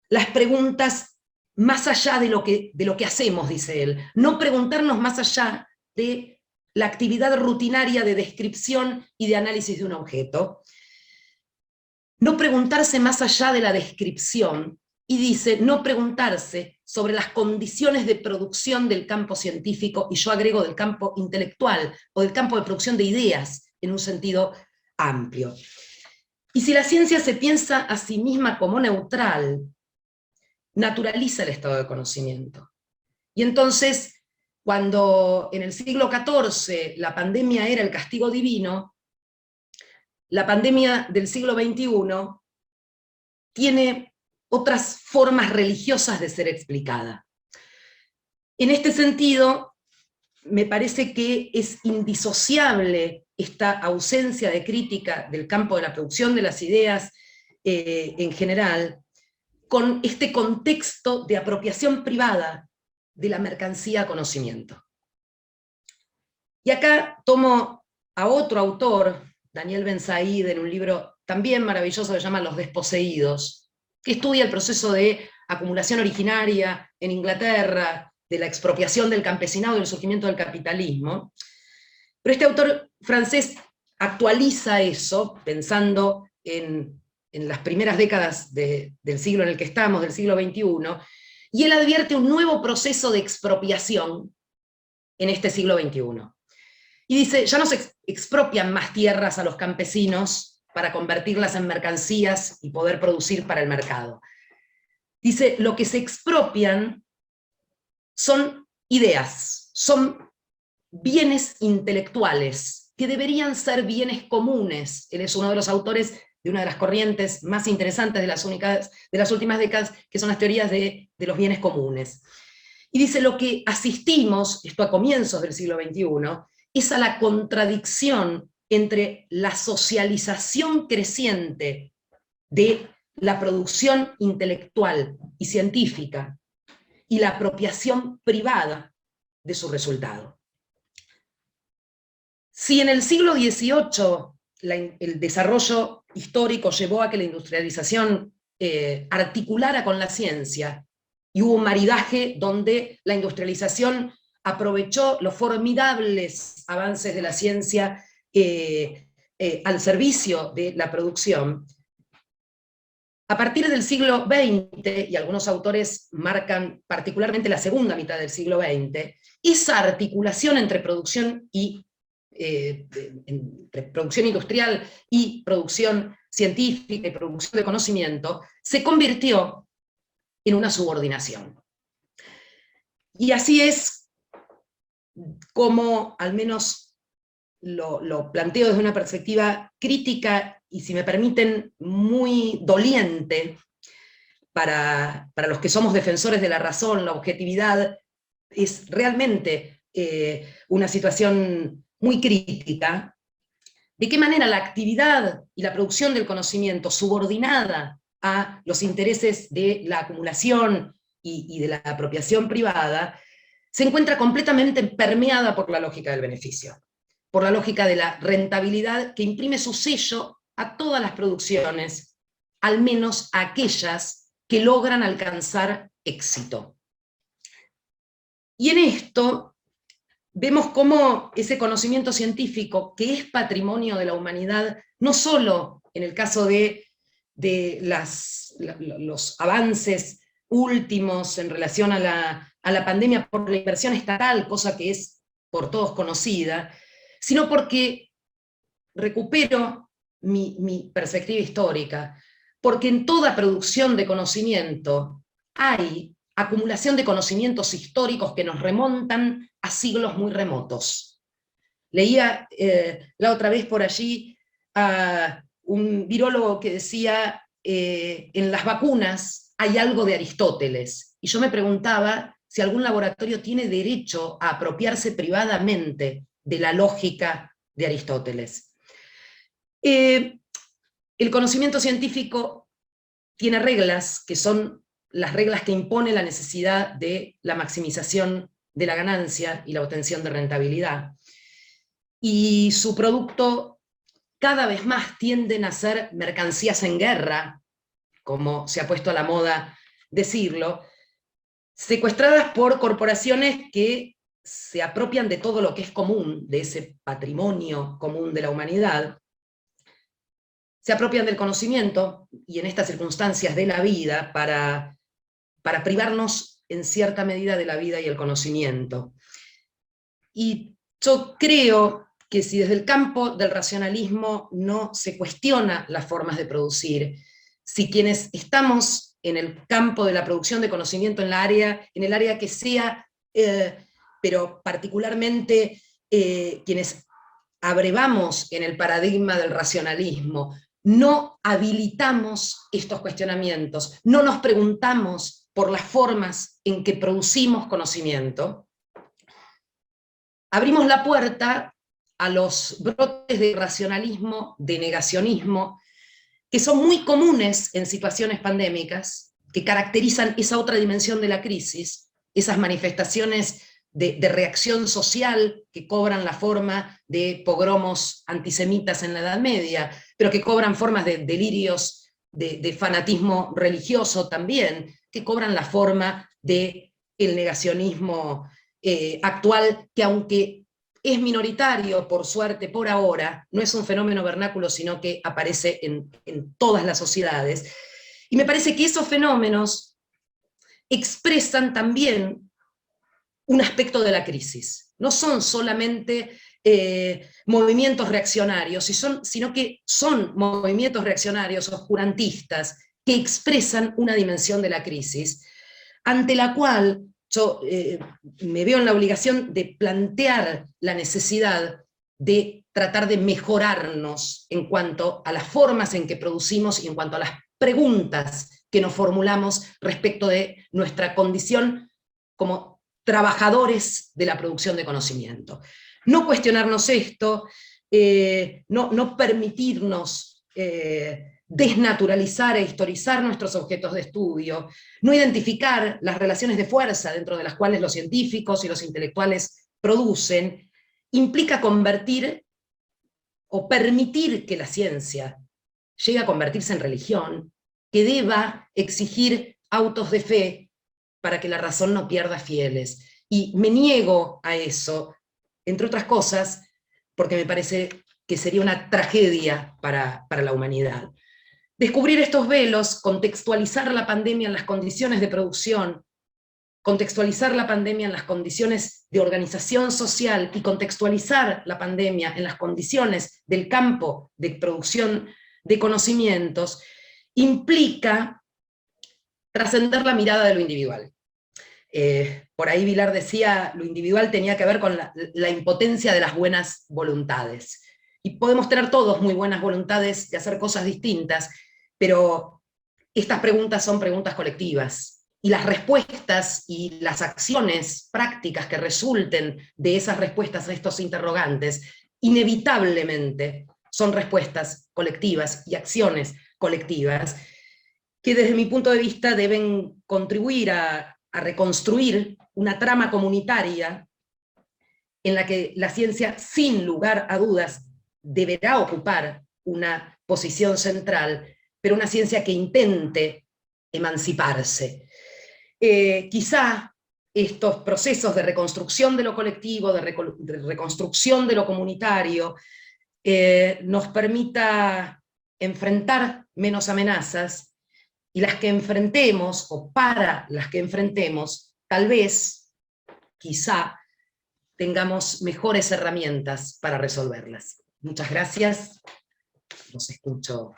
las preguntas más allá de lo que hacemos, dice él. No preguntarnos más allá de la actividad rutinaria de descripción y de análisis de un objeto. No preguntarse más allá de la descripción, y dice, no preguntarse sobre las condiciones de producción del campo científico, y yo agrego del campo intelectual, o del campo de producción de ideas, en un sentido amplio. Y si la ciencia se piensa a sí misma como neutral, naturaliza el estado de conocimiento. Y entonces, cuando en el siglo XIV la pandemia era el castigo divino, la pandemia del siglo XXI tiene otras formas religiosas de ser explicada. En este sentido, me parece que es indisociable esta ausencia de crítica del campo de la producción de las ideas en general, con este contexto de apropiación privada de la mercancía conocimiento. Y acá tomo a otro autor, Daniel Ben Said, en un libro también maravilloso que se llama Los desposeídos, que estudia el proceso de acumulación originaria en Inglaterra, de la expropiación del campesinado y el surgimiento del capitalismo. Pero este autor francés actualiza eso, pensando en las primeras décadas del siglo en el que estamos, del siglo XXI, y él advierte un nuevo proceso de expropiación en este siglo XXI. Y dice, ya no se expropian más tierras a los campesinos para convertirlas en mercancías y poder producir para el mercado. Dice, lo que se expropian son ideas, son bienes intelectuales, que deberían ser bienes comunes. Él es uno de los autores de una de las corrientes más interesantes de las últimas décadas, que son las teorías de los bienes comunes. Y dice, lo que asistimos, esto a comienzos del siglo XXI, es a la contradicción entre la socialización creciente de la producción intelectual y científica y la apropiación privada de su resultado. Si en el siglo XVIII el desarrollo histórico llevó a que la industrialización articulara con la ciencia, y hubo un maridaje donde la industrialización aprovechó los formidables avances de la ciencia al servicio de la producción, a partir del siglo XX, y algunos autores marcan particularmente la segunda mitad del siglo XX, esa articulación entre producción entre producción industrial y producción científica y producción de conocimiento, se convirtió en una subordinación. Y así es como, al menos lo planteo desde una perspectiva crítica y, si me permiten, muy doliente para los que somos defensores de la razón, la objetividad, es realmente una situación muy crítica. ¿De qué manera la actividad y la producción del conocimiento subordinada a los intereses de la acumulación y de la apropiación privada se encuentra completamente permeada por la lógica del beneficio, por la lógica de la rentabilidad que imprime su sello a todas las producciones, al menos a aquellas que logran alcanzar éxito? Y en esto vemos cómo ese conocimiento científico, que es patrimonio de la humanidad, no solo en el caso de los avances últimos en relación a la pandemia por la inversión estatal, cosa que es por todos conocida, sino porque, recupero mi perspectiva histórica, porque en toda producción de conocimiento hay acumulación de conocimientos históricos que nos remontan a siglos muy remotos. Leía la otra vez por allí a un virólogo que decía, en las vacunas hay algo de Aristóteles, y yo me preguntaba si algún laboratorio tiene derecho a apropiarse privadamente de la lógica de Aristóteles. El conocimiento científico tiene reglas, que son las reglas que impone la necesidad de la maximización de la ganancia y la obtención de rentabilidad. Y su producto cada vez más tienden a ser mercancías en guerra, como se ha puesto a la moda decirlo, secuestradas por corporaciones que se apropian de todo lo que es común, de ese patrimonio común de la humanidad, se apropian del conocimiento, y en estas circunstancias de la vida, para privarnos en cierta medida de la vida y el conocimiento. Y yo creo que si desde el campo del racionalismo no se cuestiona las formas de producir, si quienes estamos en el campo de la producción de conocimiento en el área que sea, pero particularmente quienes abrevamos en el paradigma del racionalismo, no habilitamos estos cuestionamientos, no nos preguntamos por las formas en que producimos conocimiento, abrimos la puerta a los brotes de racionalismo, de negacionismo, que son muy comunes en situaciones pandémicas, que caracterizan esa otra dimensión de la crisis, esas manifestaciones de reacción social que cobran la forma de pogromos antisemitas en la Edad Media, pero que cobran formas de delirios de fanatismo religioso también, que cobran la forma del negacionismo actual, que aunque es minoritario, por suerte, por ahora, no es un fenómeno vernáculo, sino que aparece en todas las sociedades. Y me parece que esos fenómenos expresan también un aspecto de la crisis. No son solamente movimientos reaccionarios, sino que son movimientos reaccionarios oscurantistas que expresan una dimensión de la crisis, ante la cual yo me veo en la obligación de plantear la necesidad de tratar de mejorarnos en cuanto a las formas en que producimos y en cuanto a las preguntas que nos formulamos respecto de nuestra condición como trabajadores de la producción de conocimiento. No cuestionarnos esto, no permitirnos desnaturalizar e historizar nuestros objetos de estudio, no identificar las relaciones de fuerza dentro de las cuales los científicos y los intelectuales producen, implica convertir o permitir que la ciencia llegue a convertirse en religión, que deba exigir autos de fe para que la razón no pierda fieles. Y me niego a eso, entre otras cosas, porque me parece que sería una tragedia para la humanidad. Descubrir estos velos, contextualizar la pandemia en las condiciones de producción, contextualizar la pandemia en las condiciones de organización social y contextualizar la pandemia en las condiciones del campo de producción de conocimientos, implica trascender la mirada de lo individual. Por ahí Vilar decía, lo individual tenía que ver con la impotencia de las buenas voluntades. Y podemos tener todos muy buenas voluntades de hacer cosas distintas, pero estas preguntas son preguntas colectivas. Y las respuestas y las acciones prácticas que resulten de esas respuestas a estos interrogantes, inevitablemente son respuestas colectivas y acciones colectivas, que desde mi punto de vista deben contribuir a reconstruir una trama comunitaria en la que la ciencia, sin lugar a dudas, deberá ocupar una posición central, pero una ciencia que intente emanciparse. Quizá estos procesos de reconstrucción de lo colectivo, de reconstrucción de lo comunitario, nos permita enfrentar menos amenazas, y las que enfrentemos, o para las que enfrentemos, tal vez, quizá, tengamos mejores herramientas para resolverlas. Muchas gracias, los escucho.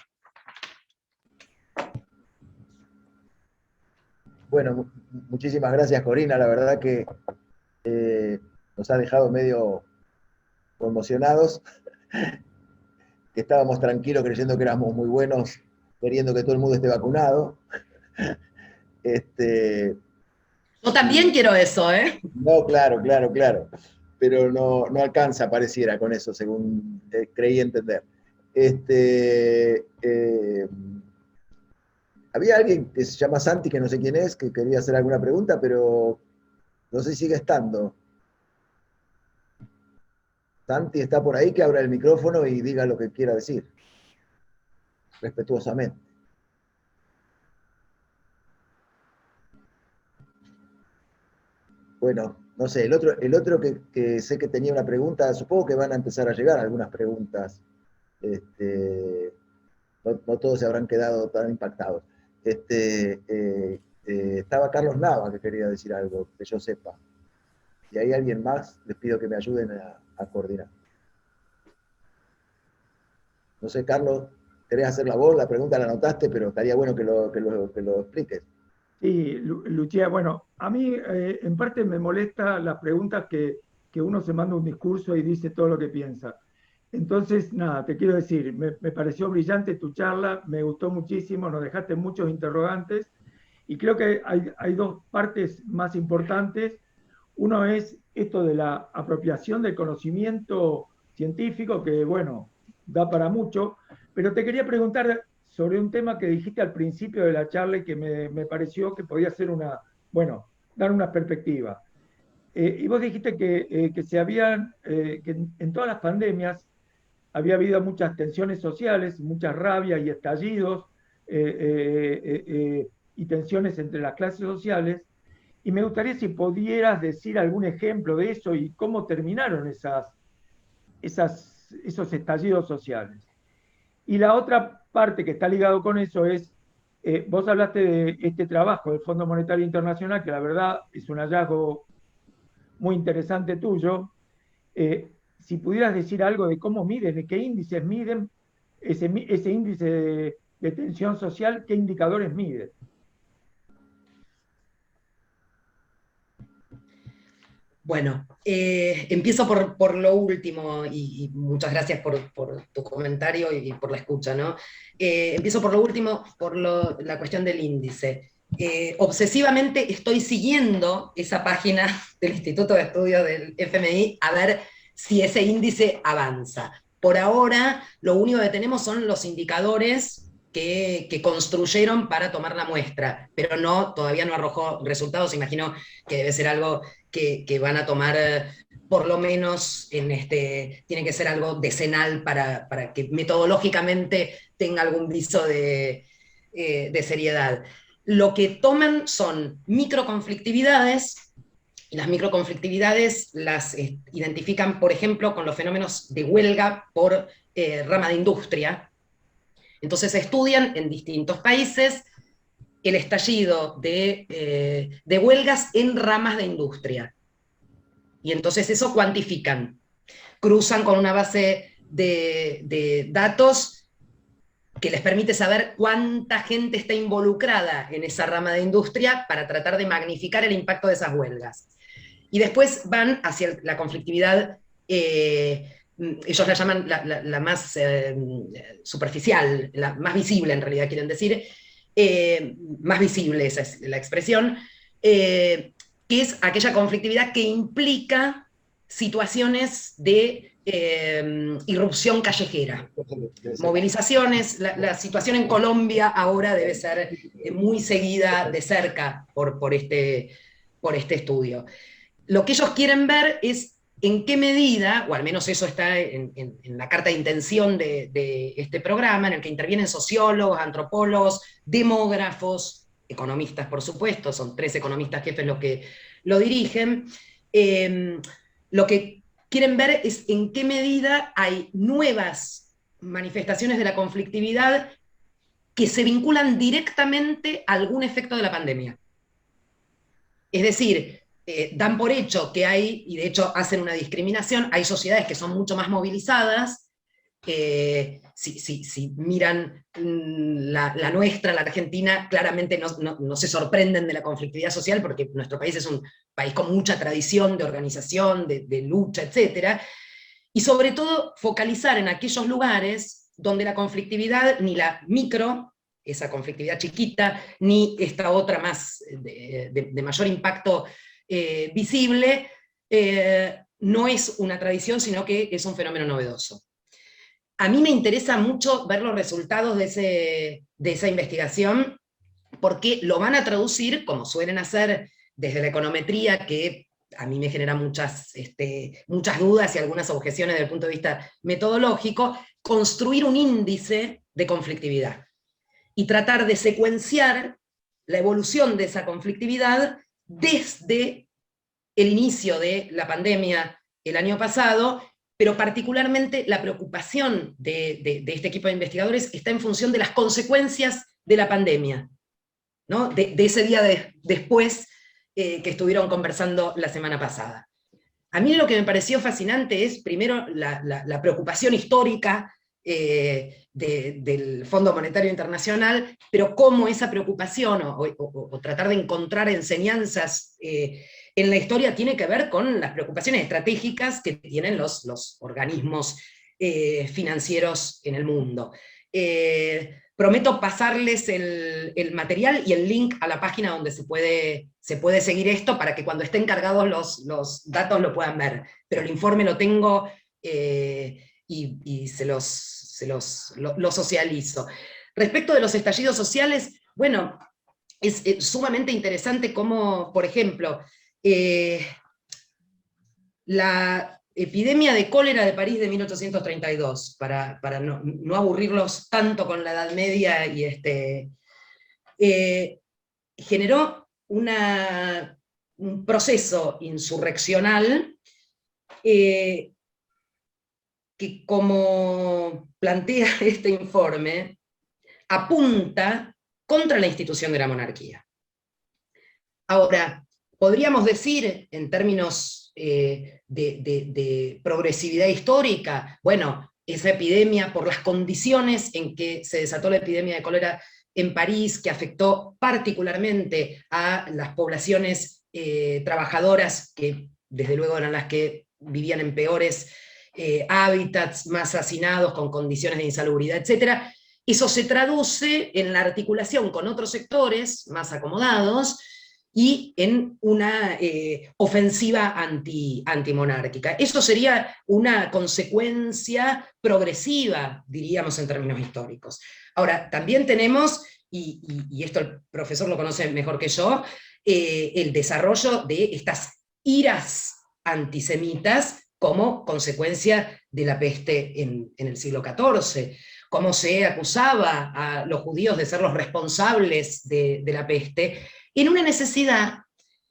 Bueno, muchísimas gracias, Corina. La verdad que nos ha dejado medio conmocionados, que estábamos tranquilos creyendo que éramos muy buenos, queriendo que todo el mundo esté vacunado. Yo también quiero eso, ¿eh? No, claro, pero no alcanza, pareciera, con eso, según creí entender. Había alguien que se llama Santi, que no sé quién es, que quería hacer alguna pregunta, pero no sé si sigue estando. Santi está por ahí, que abra el micrófono y diga lo que quiera decir, respetuosamente. Bueno, no sé, el otro que sé que tenía una pregunta, supongo que van a empezar a llegar algunas preguntas. No todos se habrán quedado tan impactados. Estaba Carlos Nava, que quería decir algo, que yo sepa. Si hay alguien más, les pido que me ayuden a coordinar. No sé, Carlos, ¿querés hacer la voz? La pregunta la anotaste, pero estaría bueno que lo expliques. Sí, Lucía, bueno, a mí en parte me molesta las preguntas que uno se manda un discurso y dice todo lo que piensa. Entonces, nada, te quiero decir, me pareció brillante tu charla, me gustó muchísimo, nos dejaste muchos interrogantes y creo que hay dos partes más importantes. Uno es esto de la apropiación del conocimiento científico, que bueno, da para mucho, pero te quería preguntar sobre un tema que dijiste al principio de la charla y que me pareció que podía ser bueno, dar una perspectiva. Y vos dijiste que que en todas las pandemias había habido muchas tensiones sociales, muchas rabias y estallidos y tensiones entre las clases sociales. Y me gustaría si pudieras decir algún ejemplo de eso y cómo terminaron esos estallidos sociales. Y la otra parte que está ligado con eso es, vos hablaste de este trabajo del Fondo Monetario Internacional, que la verdad es un hallazgo muy interesante tuyo. Si pudieras decir algo de cómo miden, de qué índices miden ese índice de tensión social, qué indicadores miden. Bueno, empiezo por lo último, y muchas gracias por tu comentario y por la escucha, ¿no? Empiezo por lo último, la cuestión del índice. Obsesivamente estoy siguiendo esa página del Instituto de Estudios del FMI a ver si ese índice avanza. Por ahora, lo único que tenemos son los indicadores que construyeron para tomar la muestra, pero todavía no arrojó resultados. Imagino que debe ser algo que van a tomar, por lo menos, tiene que ser algo decenal para que metodológicamente tenga algún viso de seriedad. Lo que toman son microconflictividades, y las microconflictividades las identifican, por ejemplo, con los fenómenos de huelga por rama de industria. Entonces estudian en distintos países el estallido de huelgas en ramas de industria. Y entonces eso cuantifican. Cruzan con una base de datos que les permite saber cuánta gente está involucrada en esa rama de industria para tratar de magnificar el impacto de esas huelgas. Y después van hacia la conflictividad, ellos la llaman la más superficial, la más visible en realidad quieren decir, más visible, esa es la expresión, que es aquella conflictividad que implica situaciones de irrupción callejera, movilizaciones. La situación en Colombia ahora debe ser muy seguida de cerca por este estudio. Lo que ellos quieren ver es en qué medida, o al menos eso está en la carta de intención de este programa, en el que intervienen sociólogos, antropólogos, demógrafos, economistas, por supuesto, son 3 economistas jefes los que lo dirigen. Lo que quieren ver es en qué medida hay nuevas manifestaciones de la conflictividad que se vinculan directamente a algún efecto de la pandemia. Es decir, dan por hecho que hay, y de hecho hacen una discriminación, hay sociedades que son mucho más movilizadas. Si miran la nuestra, la Argentina, claramente no se sorprenden de la conflictividad social, porque nuestro país es un país con mucha tradición de organización, de lucha, etc. Y sobre todo focalizar en aquellos lugares donde la conflictividad, ni la micro, esa conflictividad chiquita, ni esta otra más de mayor impacto visible, no es una tradición, sino que es un fenómeno novedoso. A mí me interesa mucho ver los resultados de esa investigación, porque lo van a traducir, como suelen hacer desde la econometría, que a mí me genera muchas dudas y algunas objeciones desde el punto de vista metodológico, construir un índice de conflictividad y tratar de secuenciar la evolución de esa conflictividad desde el inicio de la pandemia el año pasado, pero particularmente la preocupación de este equipo de investigadores está en función de las consecuencias de la pandemia, ¿no? de ese día después que estuvieron conversando la semana pasada. A mí lo que me pareció fascinante es, primero, la preocupación histórica del Fondo Monetario Internacional, pero cómo esa preocupación o tratar de encontrar enseñanzas en la historia tiene que ver con las preocupaciones estratégicas que tienen los organismos financieros en el mundo. Prometo pasarles el material y el link a la página donde se puede seguir esto, para que cuando estén cargados los datos lo puedan ver. Pero el informe lo tengo y lo socializo. Respecto de los estallidos sociales, bueno, es sumamente interesante cómo, por ejemplo, la epidemia de cólera de París de 1832, para no aburrirlos tanto con la Edad Media, generó un proceso insurreccional que, como plantea este informe, apunta contra la institución de la monarquía. Ahora, podríamos decir, en términos de progresividad histórica, bueno, esa epidemia, por las condiciones en que se desató la epidemia de cólera en París, que afectó particularmente a las poblaciones trabajadoras que desde luego eran las que vivían en peores hábitats, más hacinados, con condiciones de insalubridad, etc. Eso se traduce en la articulación con otros sectores más acomodados y en una ofensiva antimonárquica. Eso sería una consecuencia progresiva, diríamos en términos históricos. Ahora, también tenemos, y esto el profesor lo conoce mejor que yo, el desarrollo de estas iras antisemitas como consecuencia de la peste en el siglo XIV, cómo se acusaba a los judíos de ser los responsables de la peste, en una necesidad,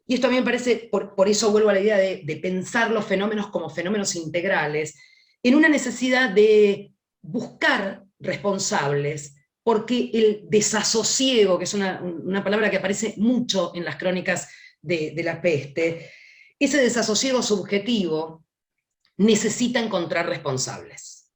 y esto a mí me parece, por eso vuelvo a la idea de pensar los fenómenos como fenómenos integrales, en una necesidad de buscar responsables, porque el desasosiego, que es una palabra que aparece mucho en las crónicas de la peste, ese desasosiego subjetivo necesita encontrar responsables.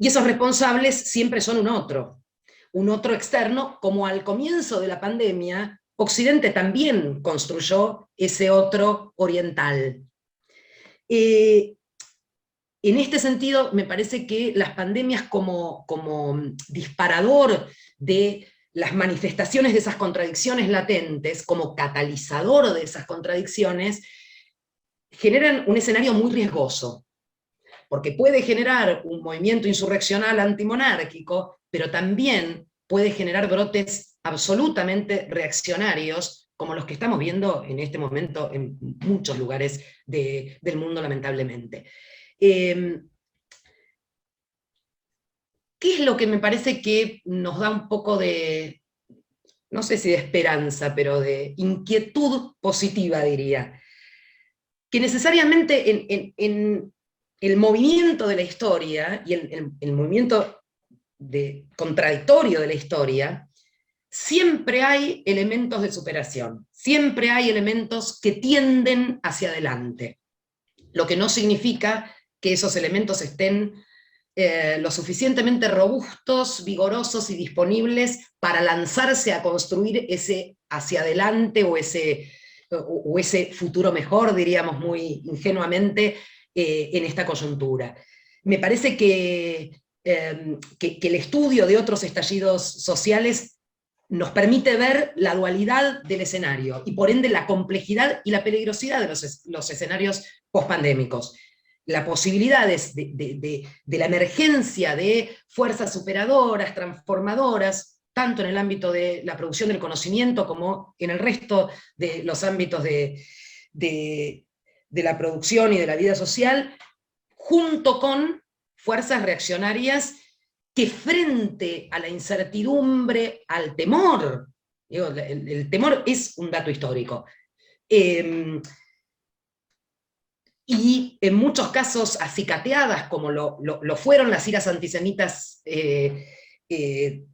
Y esos responsables siempre son un otro externo, como al comienzo de la pandemia, Occidente también construyó ese otro oriental. En este sentido, me parece que las pandemias como disparador de las manifestaciones de esas contradicciones latentes, como catalizador de esas contradicciones, generan un escenario muy riesgoso, porque puede generar un movimiento insurreccional antimonárquico, pero también puede generar brotes absolutamente reaccionarios, como los que estamos viendo en este momento en muchos lugares del mundo, lamentablemente. ¿Qué es lo que me parece que nos da un poco de, no sé si de esperanza, pero de inquietud positiva, diría? Que necesariamente en el movimiento de la historia y el movimiento contradictorio de la historia, siempre hay elementos de superación, siempre hay elementos que tienden hacia adelante, lo que no significa que esos elementos estén lo suficientemente robustos, vigorosos y disponibles para lanzarse a construir ese hacia adelante o ese futuro mejor, diríamos muy ingenuamente, en esta coyuntura. Me parece que el estudio de otros estallidos sociales nos permite ver la dualidad del escenario y por ende la complejidad y la peligrosidad de los escenarios pospandémicos. La posibilidad de la emergencia de fuerzas superadoras, transformadoras, tanto en el ámbito de la producción del conocimiento como en el resto de los ámbitos de la producción y de la vida social, junto con fuerzas reaccionarias que frente a la incertidumbre, al temor, digo, el temor es un dato histórico, y en muchos casos acicateadas, como lo fueron las iras antisemitas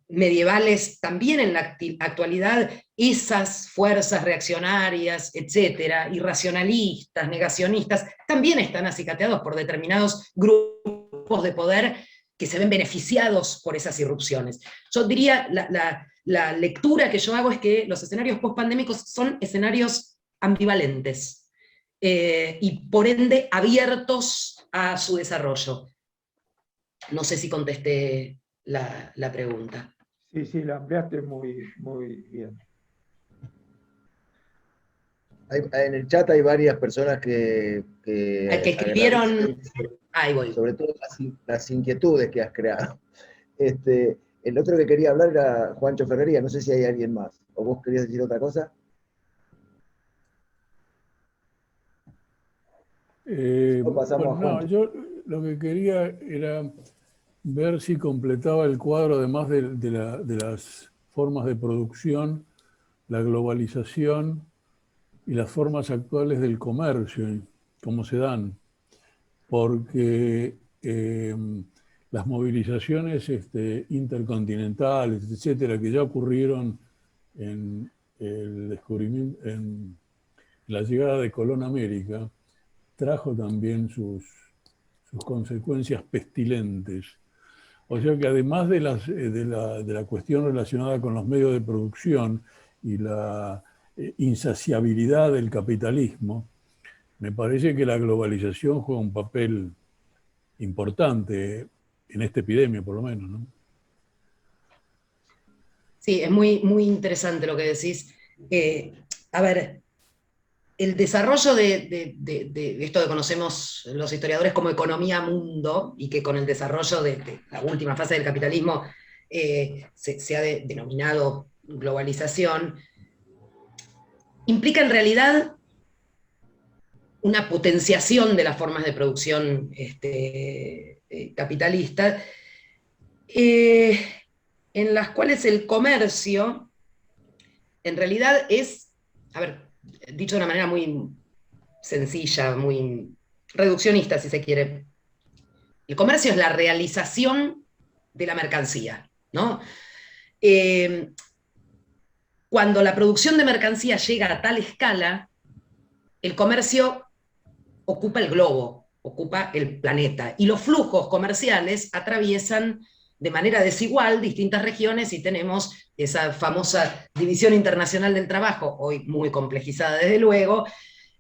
medievales, también en la actualidad, esas fuerzas reaccionarias, etcétera, irracionalistas, negacionistas, también están acicateados por determinados grupos de poder que se ven beneficiados por esas irrupciones. Yo diría, la lectura que yo hago es que los escenarios post-pandémicos son escenarios ambivalentes, y por ende abiertos a su desarrollo. No sé si contesté la pregunta. Sí, la ampliaste muy, muy bien. En el chat hay varias personas que escribieron. Ahí voy. Sobre todo las inquietudes que has creado. El otro que quería hablar era Juancho Ferrería, no sé si hay alguien más. ¿O vos querías decir otra cosa? Yo lo que quería era ver si completaba el cuadro, además de las formas de producción, la globalización y las formas actuales del comercio, cómo se dan. Porque las movilizaciones intercontinentales, etcétera, que ya ocurrieron en el descubrimiento, en la llegada de Colón a América, trajo también sus consecuencias pestilentes. O sea que además de la cuestión relacionada con los medios de producción y la insaciabilidad del capitalismo, me parece que la globalización juega un papel importante en esta epidemia, por lo menos, ¿no? Sí, es muy, muy interesante lo que decís. A ver, el desarrollo de esto que conocemos los historiadores como economía mundo, y que con el desarrollo de la última fase del capitalismo se ha denominado globalización, implica en realidad una potenciación de las formas de producción capitalista, eh, en las cuales el comercio en realidad es, a ver, dicho de una manera muy sencilla, muy reduccionista si se quiere, el comercio es la realización de la mercancía, ¿no? Eh, Cuando la producción de mercancía llega a tal escala, el comercio ocupa el globo, ocupa el planeta, y los flujos comerciales atraviesan de manera desigual distintas regiones, y tenemos esa famosa división internacional del trabajo, hoy muy complejizada desde luego,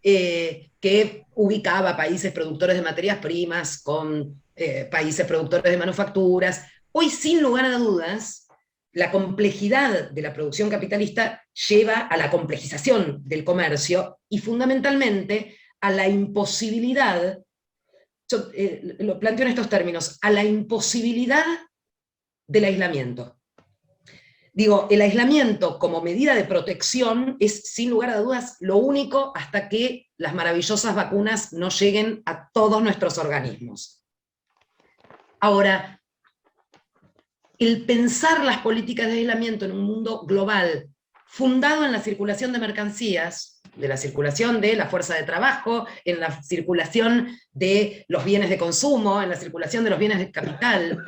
que ubicaba países productores de materias primas con países productores de manufacturas. Hoy, sin lugar a dudas, la complejidad de la producción capitalista lleva a la complejización del comercio y fundamentalmente a la imposibilidad, yo lo planteo en estos términos, a la imposibilidad del aislamiento. Digo, el aislamiento como medida de protección es, sin lugar a dudas, lo único hasta que las maravillosas vacunas no lleguen a todos nuestros organismos. Ahora, el pensar las políticas de aislamiento en un mundo global, fundado en la circulación de mercancías, de la circulación de la fuerza de trabajo, en la circulación de los bienes de consumo, en la circulación de los bienes de capital,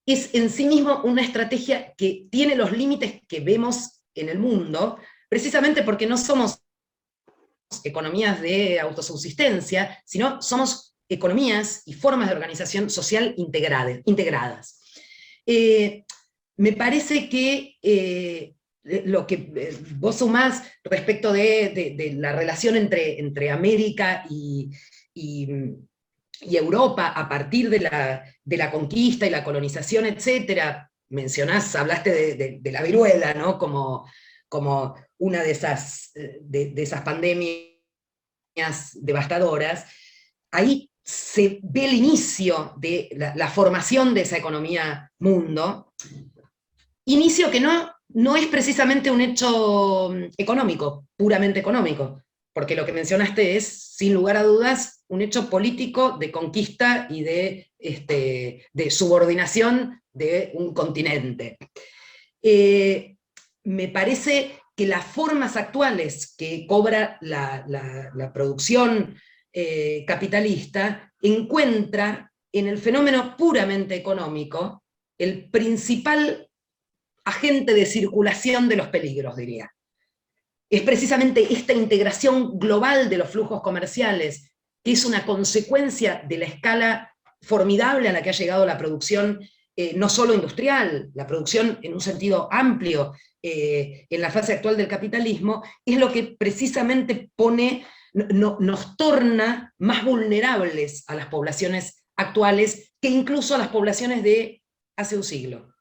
es en sí mismo una estrategia que tiene los límites que vemos en el mundo, precisamente porque no somos economías de autosubsistencia, sino somos economías y formas de organización social integradas. Me parece que lo que vos sumás respecto de la relación entre América y Europa a partir de la conquista y la colonización, etcétera, hablaste de la viruela, ¿no? Como una de esas pandemias devastadoras. Ahí se ve el inicio de la formación de esa economía mundo, inicio que no es precisamente un hecho económico, puramente económico, porque lo que mencionaste es, sin lugar a dudas, un hecho político de conquista y de subordinación de un continente. Me parece que las formas actuales que cobra la producción capitalista encuentra en el fenómeno puramente económico el principal agente de circulación de los peligros, diría. Es precisamente esta integración global de los flujos comerciales, que es una consecuencia de la escala formidable a la que ha llegado la producción, no solo industrial, la producción en un sentido amplio, en la fase actual del capitalismo, es lo que precisamente nos torna más vulnerables a las poblaciones actuales que incluso a las poblaciones de hace un siglo.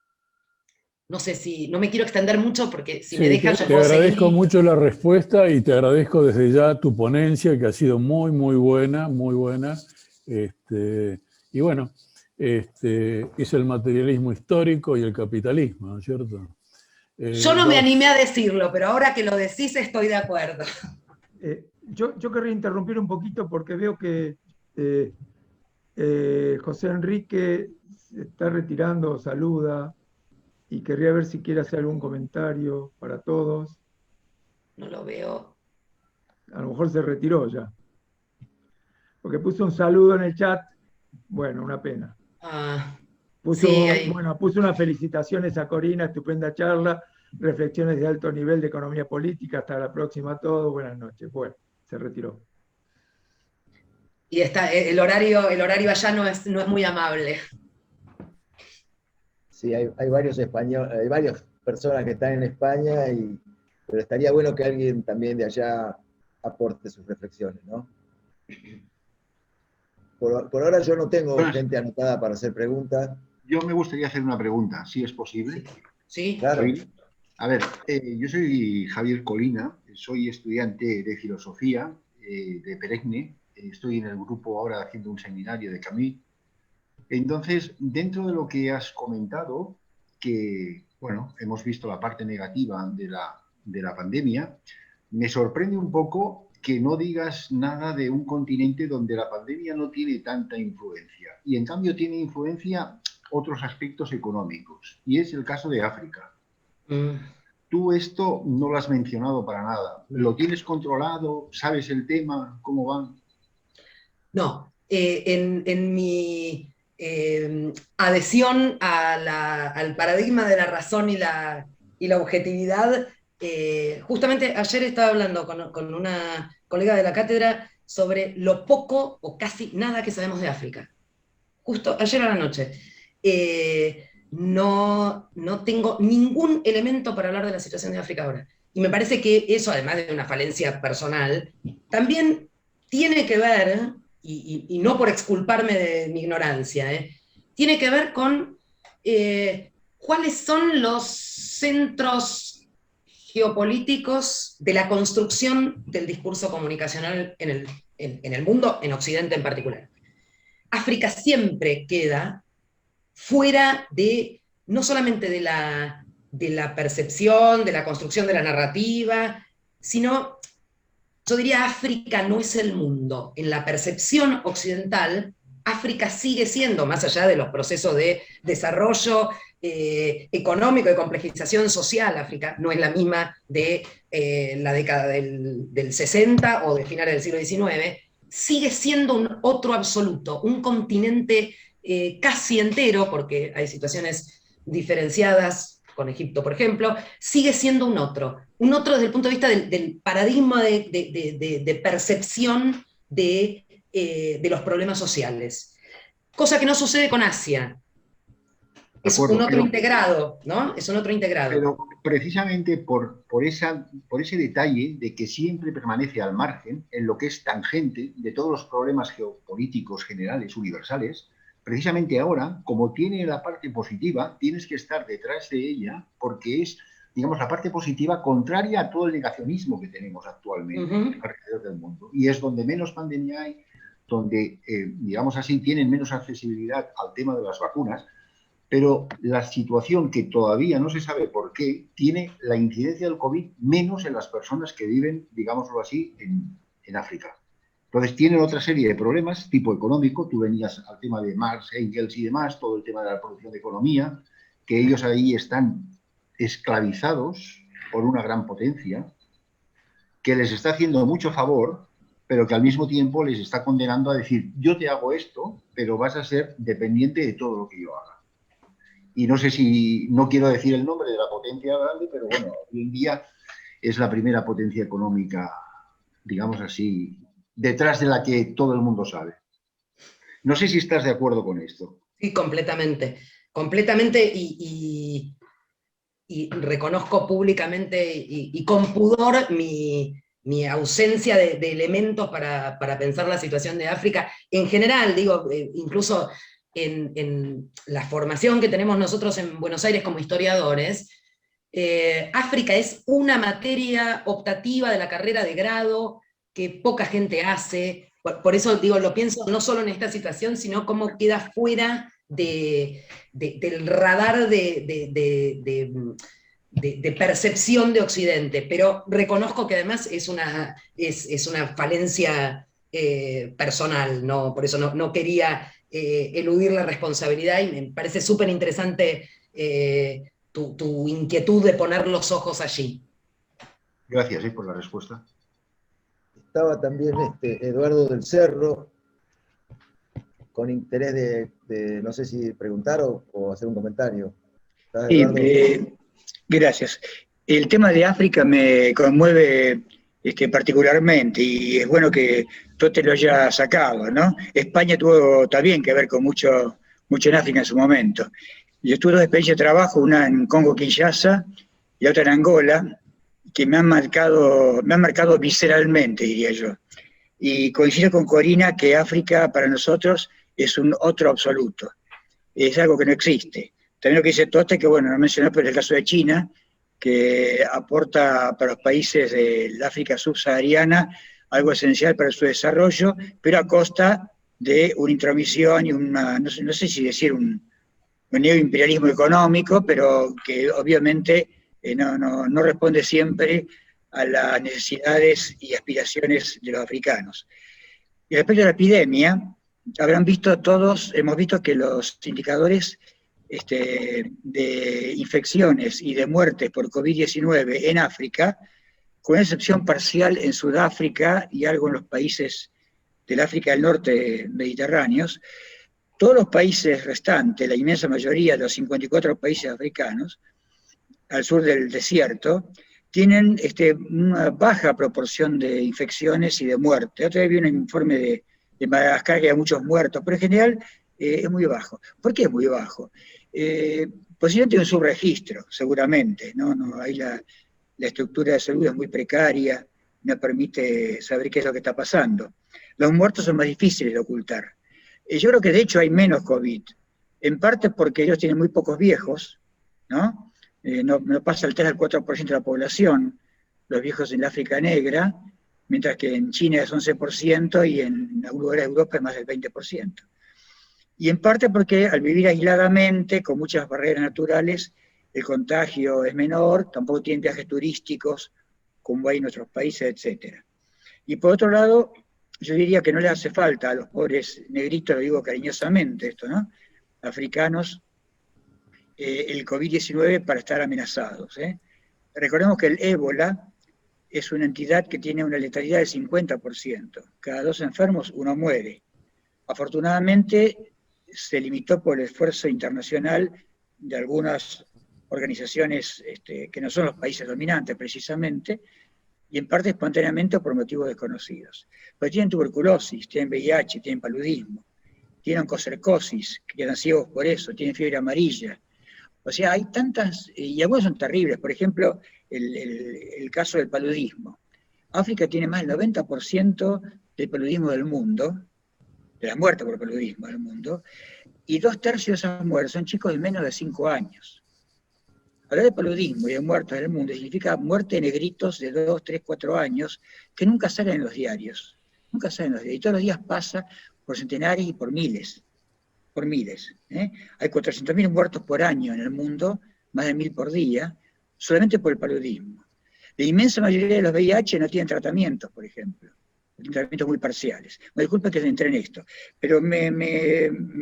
No sé si, no me quiero extender mucho porque si me dejan yo te puedo agradezco seguir. mucho la respuesta y te agradezco desde ya tu ponencia, que ha sido muy, muy buena, muy buena. Y bueno, es el materialismo histórico y el capitalismo, ¿no es cierto? Yo no me animé a decirlo, pero ahora que lo decís estoy de acuerdo. Yo querría interrumpir un poquito porque veo que José Enrique se está retirando, saluda, y querría ver si quiere hacer algún comentario para todos. No lo veo. A lo mejor se retiró ya. Porque puso un saludo en el chat. Bueno, una pena. Sí, Puso unas felicitaciones a Corina, estupenda charla, reflexiones de alto nivel de economía política. Hasta la próxima a todos. Buenas noches. Bueno, se retiró. Y el horario allá no es muy amable. Sí, hay varios españoles, hay varias personas que están en España, pero estaría bueno que alguien también de allá aporte sus reflexiones, ¿no? Por ahora yo no tengo gente anotada para hacer preguntas. Yo me gustaría hacer una pregunta, si es posible. Sí. Claro. A ver, yo soy Javier Colina, soy estudiante de filosofía de Peregne, estoy en el grupo ahora haciendo un seminario de Camus. Entonces, dentro de lo que has comentado, que, bueno, hemos visto la parte negativa de la pandemia, me sorprende un poco que no digas nada de un continente donde la pandemia no tiene tanta influencia y en cambio tiene influencia otros aspectos económicos, y es el caso de África. Tú esto no lo has mencionado para nada. ¿Lo tienes controlado? ¿Sabes el tema? ¿Cómo van? No, en mi adhesión al paradigma de la razón y la objetividad, justamente ayer estaba hablando con una colega de la cátedra sobre lo poco o casi nada que sabemos de África. Justo ayer a la noche. No tengo ningún elemento para hablar de la situación de África ahora. Y me parece que eso, además de una falencia personal, también tiene que ver, y no por exculparme de mi ignorancia, tiene que ver con cuáles son los centros geopolíticos de la construcción del discurso comunicacional en el mundo, en Occidente en particular. África siempre queda fuera de, no solamente de la percepción, de la construcción de la narrativa, sino, yo diría, África no es el mundo. En la percepción occidental, África sigue siendo, más allá de los procesos de desarrollo económico, de complejización social, África no es la misma de la década del 60 o de finales del siglo XIX, sigue siendo un otro absoluto, un continente casi entero, porque hay situaciones diferenciadas con Egipto, por ejemplo, sigue siendo un otro desde el punto de vista del paradigma de percepción de los problemas sociales. Cosa que no sucede con Asia. Es un otro integrado, ¿no? Es un otro integrado. Pero precisamente por ese detalle de que siempre permanece al margen en lo que es tangente de todos los problemas geopolíticos generales, universales, precisamente ahora, como tiene la parte positiva, tienes que estar detrás de ella porque es, digamos, la parte positiva contraria a todo el negacionismo que tenemos actualmente alrededor del mundo. Y es donde menos pandemia hay, donde, digamos así, tienen menos accesibilidad al tema de las vacunas, pero la situación que todavía no se sabe por qué tiene la incidencia del COVID menos en las personas que viven, digámoslo así, en África. Entonces tienen otra serie de problemas tipo económico, tú venías al tema de Marx, Engels y demás, todo el tema de la producción de economía, que ellos ahí están esclavizados por una gran potencia que les está haciendo mucho favor, pero que al mismo tiempo les está condenando a decir, yo te hago esto, pero vas a ser dependiente de todo lo que yo haga. Y no sé si, no quiero decir el nombre de la potencia grande, pero bueno, hoy en día es la primera potencia económica, digamos así, detrás de la que todo el mundo sabe. No sé si estás de acuerdo con esto. Sí, completamente. Completamente, y reconozco públicamente y con pudor mi ausencia de elementos para pensar la situación de África. En general, digo, incluso en la formación que tenemos nosotros en Buenos Aires como historiadores, África es una materia optativa de la carrera de grado que poca gente hace. Por eso digo, lo pienso no solo en esta situación, sino cómo queda fuera del radar de percepción de Occidente. Pero reconozco que además es una falencia personal, ¿no? Por eso no quería eludir la responsabilidad, y me parece súper interesante tu inquietud de poner los ojos allí. Gracias por la respuesta. Estaba también Eduardo del Cerro, con interés de no sé si preguntar o hacer un comentario. Sí, gracias. El tema de África me conmueve particularmente, y es bueno que tú te lo hayas sacado, ¿no? España tuvo también que ver con mucho en África en su momento. Yo tuve dos experiencias de trabajo, una en Congo-Kinshasa y otra en Angola, que me han marcado visceralmente, diría yo. Y coincido con Corina que África para nosotros es un otro absoluto, es algo que no existe. También lo que dice Tote, que bueno, no mencionó, pero es el caso de China, que aporta para los países del África subsahariana algo esencial para su desarrollo, pero a costa de una intromisión y una, no sé si decir un neoimperialismo económico, pero que obviamente no responde siempre a las necesidades y aspiraciones de los africanos. Y respecto a la epidemia, hemos visto que los indicadores de infecciones y de muertes por COVID-19 en África, con una excepción parcial en Sudáfrica y algo en los países del África del Norte mediterráneos, todos los países restantes, la inmensa mayoría de los 54 países africanos, al sur del desierto, tienen una baja proporción de infecciones y de muertes. Otra vez vi un informe de Madagascar que hay muchos muertos, pero en general es muy bajo. ¿Por qué es muy bajo? Posiblemente un subregistro, seguramente, ¿no? Ahí la estructura de salud es muy precaria, no permite saber qué es lo que está pasando. Los muertos son más difíciles de ocultar. Yo creo que de hecho hay menos COVID, en parte porque ellos tienen muy pocos viejos, ¿no? No pasa el 3 al 4% de la población, los viejos en la África negra, mientras que en China es 11% y en algunos lugares de Europa es más del 20%. Y en parte porque al vivir aisladamente, con muchas barreras naturales, el contagio es menor, tampoco tienen viajes turísticos como hay en otros países, etc. Y por otro lado, yo diría que no le hace falta a los pobres negritos, lo digo cariñosamente esto, ¿no? Africanos, el COVID-19 para estar amenazados. Recordemos que el ébola es una entidad que tiene una letalidad del 50%. Cada 2 enfermos, uno muere. Afortunadamente, se limitó por el esfuerzo internacional de algunas organizaciones que no son los países dominantes precisamente, y en parte espontáneamente o por motivos desconocidos. Pero tienen tuberculosis, tienen VIH, tienen paludismo, tienen oncocercosis, que quedan ciegos por eso, tienen fiebre amarilla. O sea, hay tantas, y algunas son terribles. Por ejemplo, el caso del paludismo. África tiene más del 90% del paludismo del mundo, de la muerte por paludismo del mundo, y 2/3 de esas muertes son chicos de menos de 5 años. Hablar de paludismo y de muertos en el mundo significa muerte de negritos de 2, 3, 4 años que nunca salen en los diarios. Nunca salen en los diarios. Y todos los días pasa por centenares y por miles. Por miles. Hay 400.000 muertos por año en el mundo, más de 1.000 por día, solamente por el paludismo. La inmensa mayoría de los VIH no tienen tratamientos, por ejemplo. Tienen tratamientos muy parciales. Me disculpa que entré en esto, pero me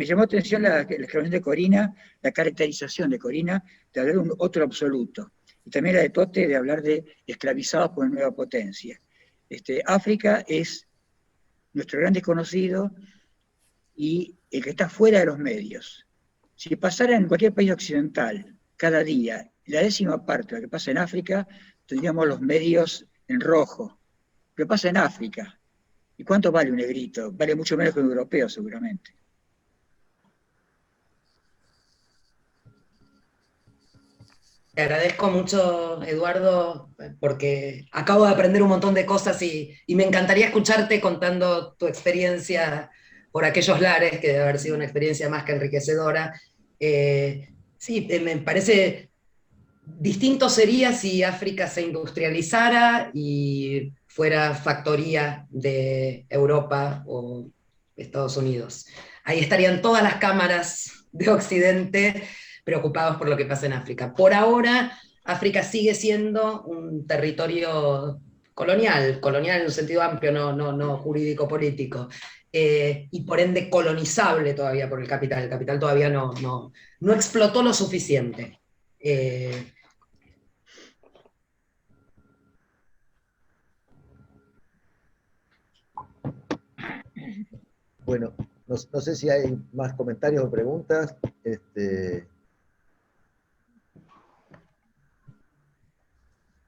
llamó la atención la explicación de Corina, la caracterización de Corina de hablar de un otro absoluto. Y también la de Tote de hablar de esclavizados por una nueva potencia. África es nuestro gran desconocido y el que está fuera de los medios. Si pasara en cualquier país occidental cada día la 10ª parte de lo que pasa en África, tendríamos los medios en rojo. Pero pasa en África. ¿Y cuánto vale un negrito? Vale mucho menos que un europeo, seguramente. Te agradezco mucho, Eduardo, porque acabo de aprender un montón de cosas y me encantaría escucharte contando tu experiencia por aquellos lares, que debe haber sido una experiencia más que enriquecedora. Sí, me parece distinto sería si África se industrializara y fuera factoría de Europa o Estados Unidos. Ahí estarían todas las cámaras de Occidente preocupados por lo que pasa en África. Por ahora, África sigue siendo un territorio colonial en un sentido amplio, no jurídico-político, y por ende colonizable todavía por el capital. El capital todavía no explotó lo suficiente. Bueno, no sé si hay más comentarios o preguntas.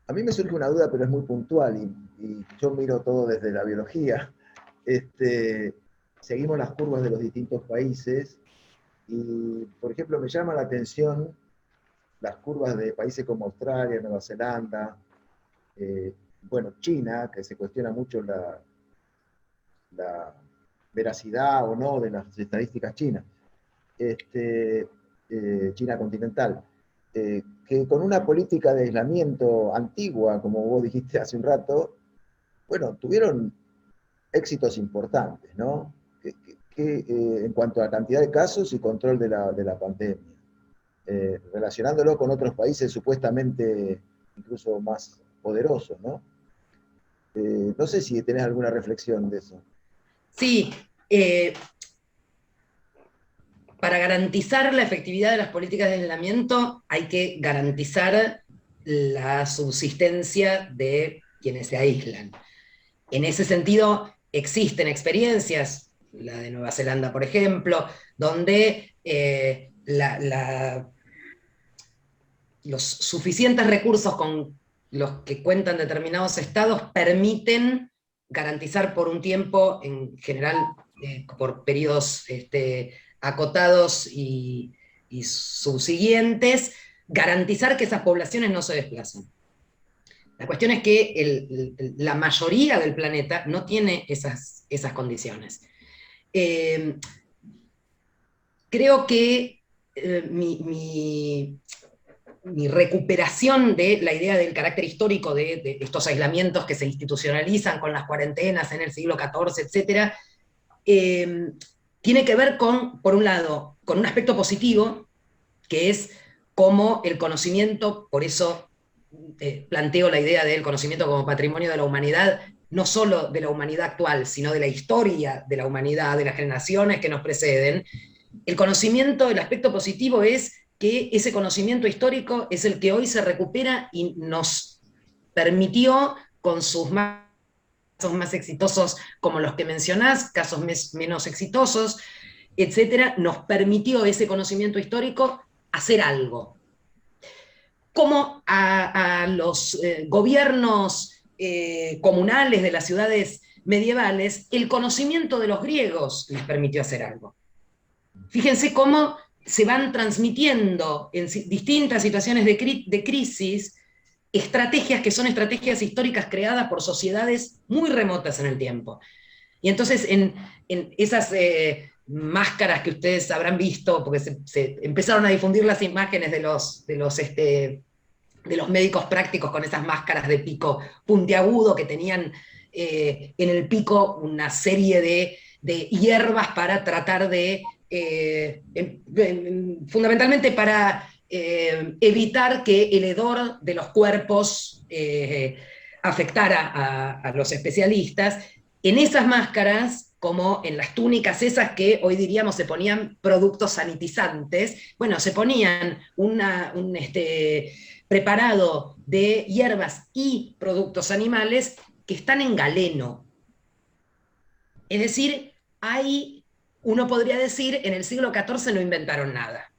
A mí me surge una duda, pero es muy puntual, y yo miro todo desde la biología. Seguimos las curvas de los distintos países, y, por ejemplo, me llama la atención las curvas de países como Australia, Nueva Zelanda, bueno, China, que se cuestiona mucho la veracidad o no de las estadísticas chinas, China continental, que con una política de aislamiento antigua, como vos dijiste hace un rato, bueno, tuvieron éxitos importantes, ¿no? En cuanto a cantidad de casos y control de la pandemia, relacionándolo con otros países supuestamente incluso más poderosos, ¿no? No sé si tenés alguna reflexión de eso. Sí, para garantizar la efectividad de las políticas de aislamiento hay que garantizar la subsistencia de quienes se aíslan. En ese sentido, existen experiencias, la de Nueva Zelanda, por ejemplo, donde los suficientes recursos con los que cuentan determinados estados permiten garantizar por un tiempo, en general por periodos acotados y subsiguientes, garantizar que esas poblaciones no se desplacen. La cuestión es que la mayoría del planeta no tiene esas condiciones. Creo que mi recuperación de la idea del carácter histórico de estos aislamientos que se institucionalizan con las cuarentenas en el siglo XIV, etc., tiene que ver con, por un lado, con un aspecto positivo, que es cómo el conocimiento, por eso planteo la idea del conocimiento como patrimonio de la humanidad, no solo de la humanidad actual, sino de la historia de la humanidad, de las generaciones que nos preceden. El conocimiento, el aspecto positivo es que ese conocimiento histórico es el que hoy se recupera y nos permitió, con sus casos más exitosos como los que mencionás, casos menos exitosos, etcétera, nos permitió ese conocimiento histórico hacer algo. Como a los gobiernos comunales de las ciudades medievales, el conocimiento de los griegos les permitió hacer algo. Fíjense cómo se van transmitiendo en distintas situaciones de crisis estrategias que son estrategias históricas creadas por sociedades muy remotas en el tiempo. Y entonces en esas máscaras que ustedes habrán visto, porque se empezaron a difundir las imágenes de los médicos prácticos con esas máscaras de pico puntiagudo que tenían en el pico una serie de hierbas para tratar de fundamentalmente para evitar que el hedor de los cuerpos afectara a los especialistas. En esas máscaras, como en las túnicas esas que hoy diríamos se ponían productos sanitizantes, bueno, se ponían un preparado de hierbas y productos animales que están en galeno. Es decir, uno podría decir, en el siglo XIV no inventaron nada.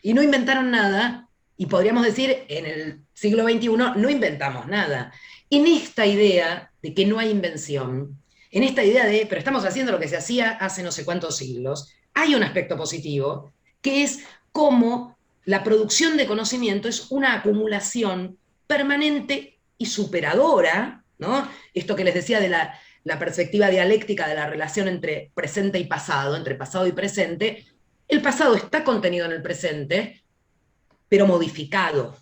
Y no inventaron nada, y podríamos decir, en el siglo XXI no inventamos nada. En esta idea de que no hay invención, en esta idea de, pero estamos haciendo lo que se hacía hace no sé cuántos siglos, hay un aspecto positivo, que es cómo la producción de conocimiento es una acumulación permanente y superadora, ¿no? Esto que les decía de la perspectiva dialéctica de la relación entre presente y pasado, entre pasado y presente. El pasado está contenido en el presente, pero modificado.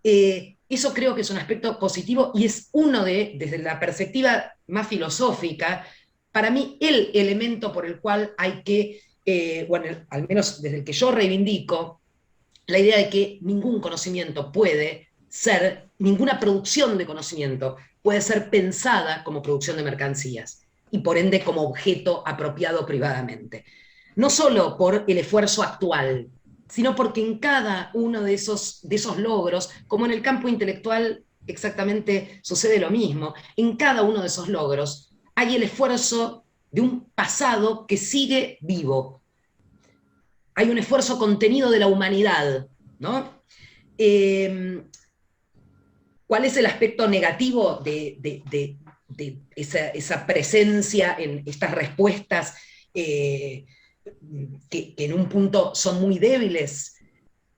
Eso creo que es un aspecto positivo y es uno desde la perspectiva más filosófica, para mí el elemento por el cual hay que, bueno, al menos desde el que yo reivindico, la idea de que ningún conocimiento puede ser, ninguna producción de conocimiento puede ser pensada como producción de mercancías y por ende como objeto apropiado privadamente. No solo por el esfuerzo actual, sino porque en cada uno de esos logros, como en el campo intelectual exactamente sucede lo mismo, en cada uno de esos logros hay el esfuerzo de un pasado que sigue vivo. Hay un esfuerzo contenido de la humanidad, ¿no? ¿Cuál es el aspecto negativo de esa presencia en estas respuestas que en un punto son muy débiles?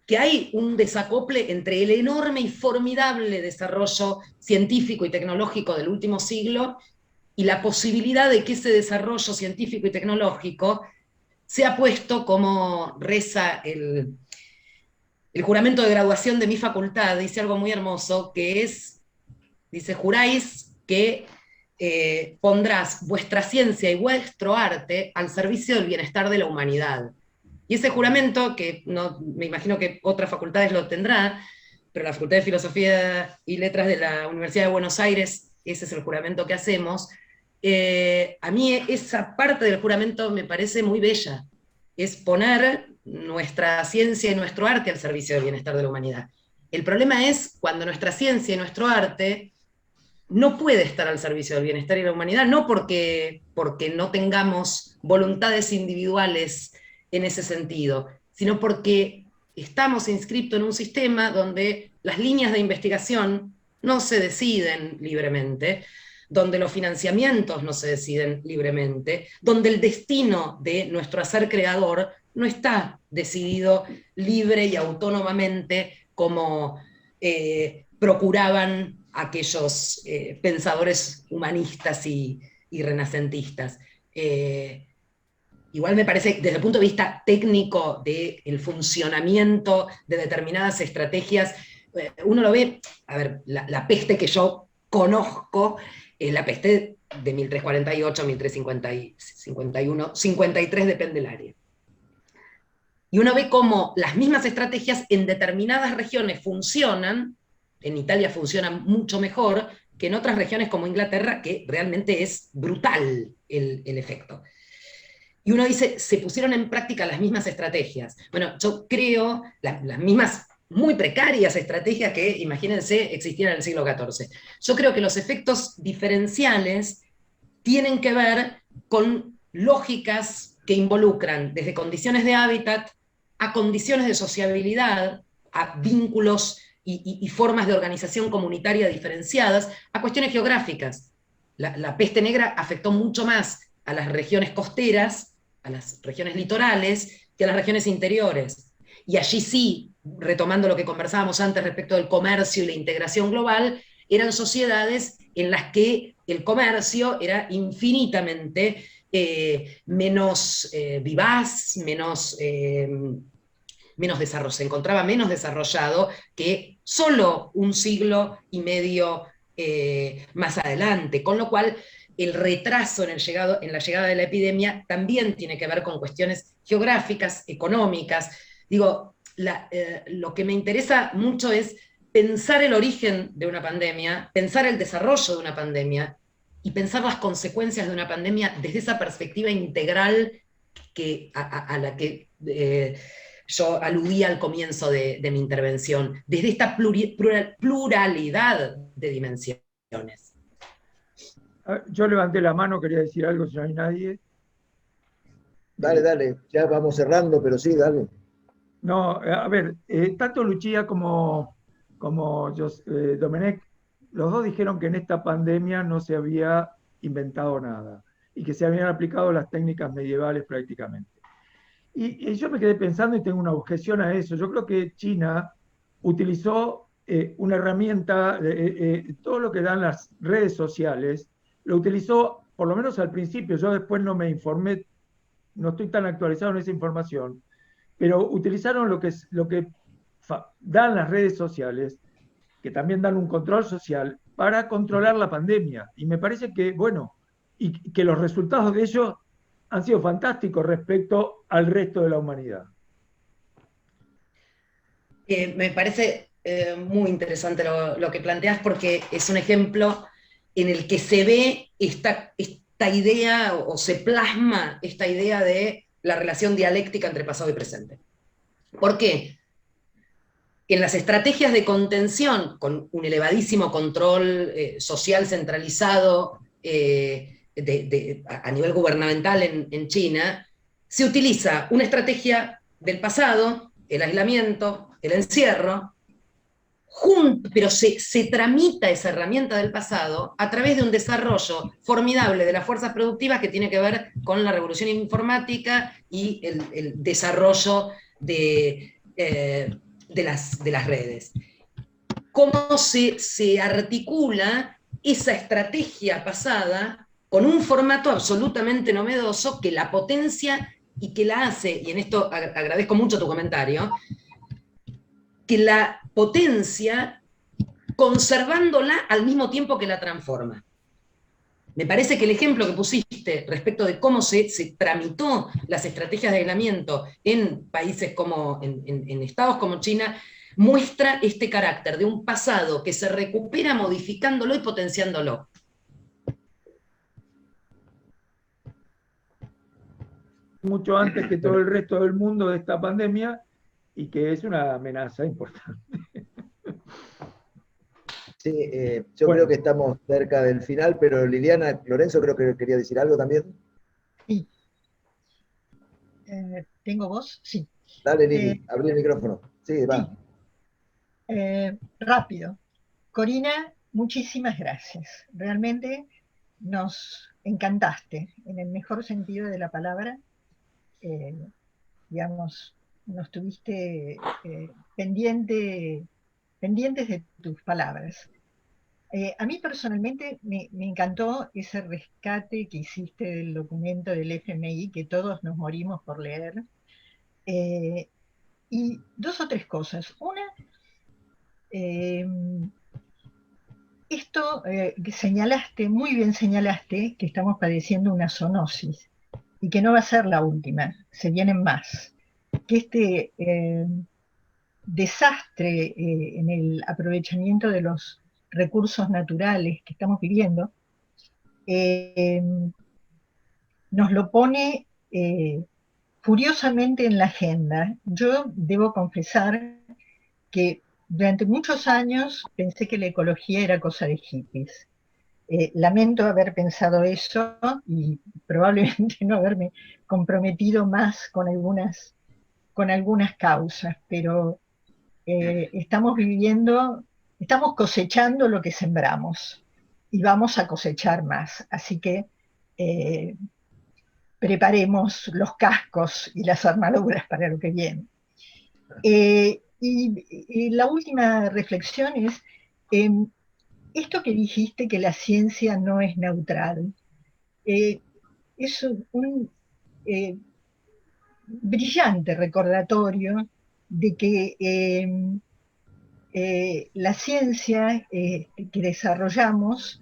que hay un desacople entre el enorme y formidable desarrollo científico y tecnológico del último siglo y la posibilidad de que ese desarrollo científico y tecnológico sea puesto, como reza el juramento de graduación de mi facultad, dice algo muy hermoso, que es, dice, juráis que pondrás vuestra ciencia y vuestro arte al servicio del bienestar de la humanidad. Y ese juramento, que no, me imagino que otras facultades lo tendrán, pero la Facultad de Filosofía y Letras de la Universidad de Buenos Aires, ese es el juramento que hacemos, a mí esa parte del juramento me parece muy bella, es poner nuestra ciencia y nuestro arte al servicio del bienestar de la humanidad. El problema es cuando nuestra ciencia y nuestro arte no puede estar al servicio del bienestar y la humanidad, no porque no tengamos voluntades individuales en ese sentido, sino porque estamos inscritos en un sistema donde las líneas de investigación no se deciden libremente, donde los financiamientos no se deciden libremente, donde el destino de nuestro hacer creador no está decidido libre y autónomamente como procuraban aquellos pensadores humanistas y renacentistas. Igual me parece, desde el punto de vista técnico del funcionamiento de determinadas estrategias, uno lo ve, a ver, la peste que yo conozco es la peste de 1348, 1351, 53, depende del área. Y uno ve cómo las mismas estrategias en determinadas regiones funcionan, en Italia funcionan mucho mejor que en otras regiones como Inglaterra, que realmente es brutal el efecto. Y uno dice, se pusieron en práctica las mismas estrategias. Bueno, yo creo las mismas muy precarias estrategias que, imagínense, existían en el siglo XIV. Yo creo que los efectos diferenciales tienen que ver con lógicas que involucran desde condiciones de hábitat a condiciones de sociabilidad, a vínculos y formas de organización comunitaria diferenciadas, a cuestiones geográficas. La peste negra afectó mucho más a las regiones costeras, a las regiones litorales, que a las regiones interiores. Y allí sí, retomando lo que conversábamos antes respecto del comercio y la integración global, eran sociedades en las que el comercio era infinitamente menos vivaz, menos desarrollado, se encontraba menos desarrollado que solo un siglo y medio más adelante, con lo cual el retraso en la llegada de la epidemia también tiene que ver con cuestiones geográficas, económicas. Digo, lo que me interesa mucho es pensar el origen de una pandemia, pensar el desarrollo de una pandemia y pensar las consecuencias de una pandemia desde esa perspectiva integral a la que yo aludí al comienzo de mi intervención, desde esta pluralidad de dimensiones. Yo levanté la mano, quería decir algo si no hay nadie. Dale, ya vamos cerrando, pero sí, dale. No, a ver, tanto Lucia como Domenech, los dos dijeron que en esta pandemia no se había inventado nada y que se habían aplicado las técnicas medievales prácticamente. Y yo me quedé pensando y tengo una objeción a eso. Yo creo que China utilizó una herramienta, todo lo que dan las redes sociales, lo utilizó, por lo menos al principio, yo después no me informé, no estoy tan actualizado en esa información, pero utilizaron lo que dan las redes sociales, que también dan un control social, para controlar la pandemia. Y me parece que, bueno, y que los resultados de ello han sido fantásticos respecto al resto de la humanidad. Me parece muy interesante lo que planteas, porque es un ejemplo en el que se ve esta idea, o se plasma esta idea de la relación dialéctica entre pasado y presente. ¿Por qué? En las estrategias de contención, con un elevadísimo control social centralizado a nivel gubernamental en China, se utiliza una estrategia del pasado, el aislamiento, el encierro, pero se tramita esa herramienta del pasado a través de un desarrollo formidable de las fuerzas productivas que tiene que ver con la revolución informática y el desarrollo de de las redes. Cómo se articula esa estrategia pasada con un formato absolutamente novedoso que la potencia y que la hace, y en esto agradezco mucho tu comentario, que la potencia conservándola al mismo tiempo que la transforma. Me parece que el ejemplo que pusiste respecto de cómo se tramitó las estrategias de aislamiento en países como, en estados como China, muestra este carácter de un pasado que se recupera modificándolo y potenciándolo. Mucho antes que todo el resto del mundo de esta pandemia y que es una amenaza importante. Sí, yo creo que estamos cerca del final, pero Liliana, Lorenzo creo que quería decir algo también. Sí. ¿Tengo voz? Sí. Dale, Lili, abrí el micrófono. Sí, va. Rápido. Corina, muchísimas gracias. Realmente nos encantaste, en el mejor sentido de la palabra. Digamos, nos tuviste pendientes de tus palabras. A mí personalmente me encantó ese rescate que hiciste del documento del FMI, que todos nos morimos por leer. Y dos o tres cosas. Una, esto que señalaste, muy bien señalaste, que estamos padeciendo una zoonosis y que no va a ser la última, se vienen más. Que este desastre en el aprovechamiento de los recursos naturales que estamos viviendo nos lo pone furiosamente en la agenda. Yo debo confesar que durante muchos años pensé que la ecología era cosa de hippies. Lamento haber pensado eso y probablemente no haberme comprometido más con algunas causas, pero estamos cosechando lo que sembramos y vamos a cosechar más. Así que preparemos los cascos y las armaduras para lo que viene. Y la última reflexión es esto que dijiste, que la ciencia no es neutral. Es un brillante recordatorio de que la ciencia que desarrollamos,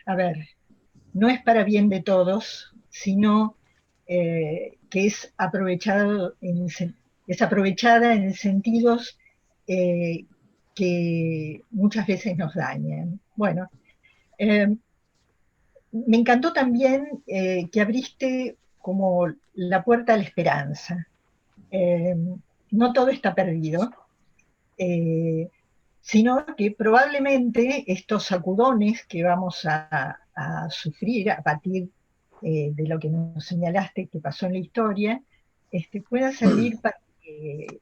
a ver, no es para bien de todos, sino que es aprovechada en sentidos que muchas veces nos dañan. Bueno, me encantó también que abriste como la puerta a la esperanza. No todo está perdido, sino que probablemente estos sacudones que vamos a sufrir a partir de lo que nos señalaste que pasó en la historia, puedan servir para que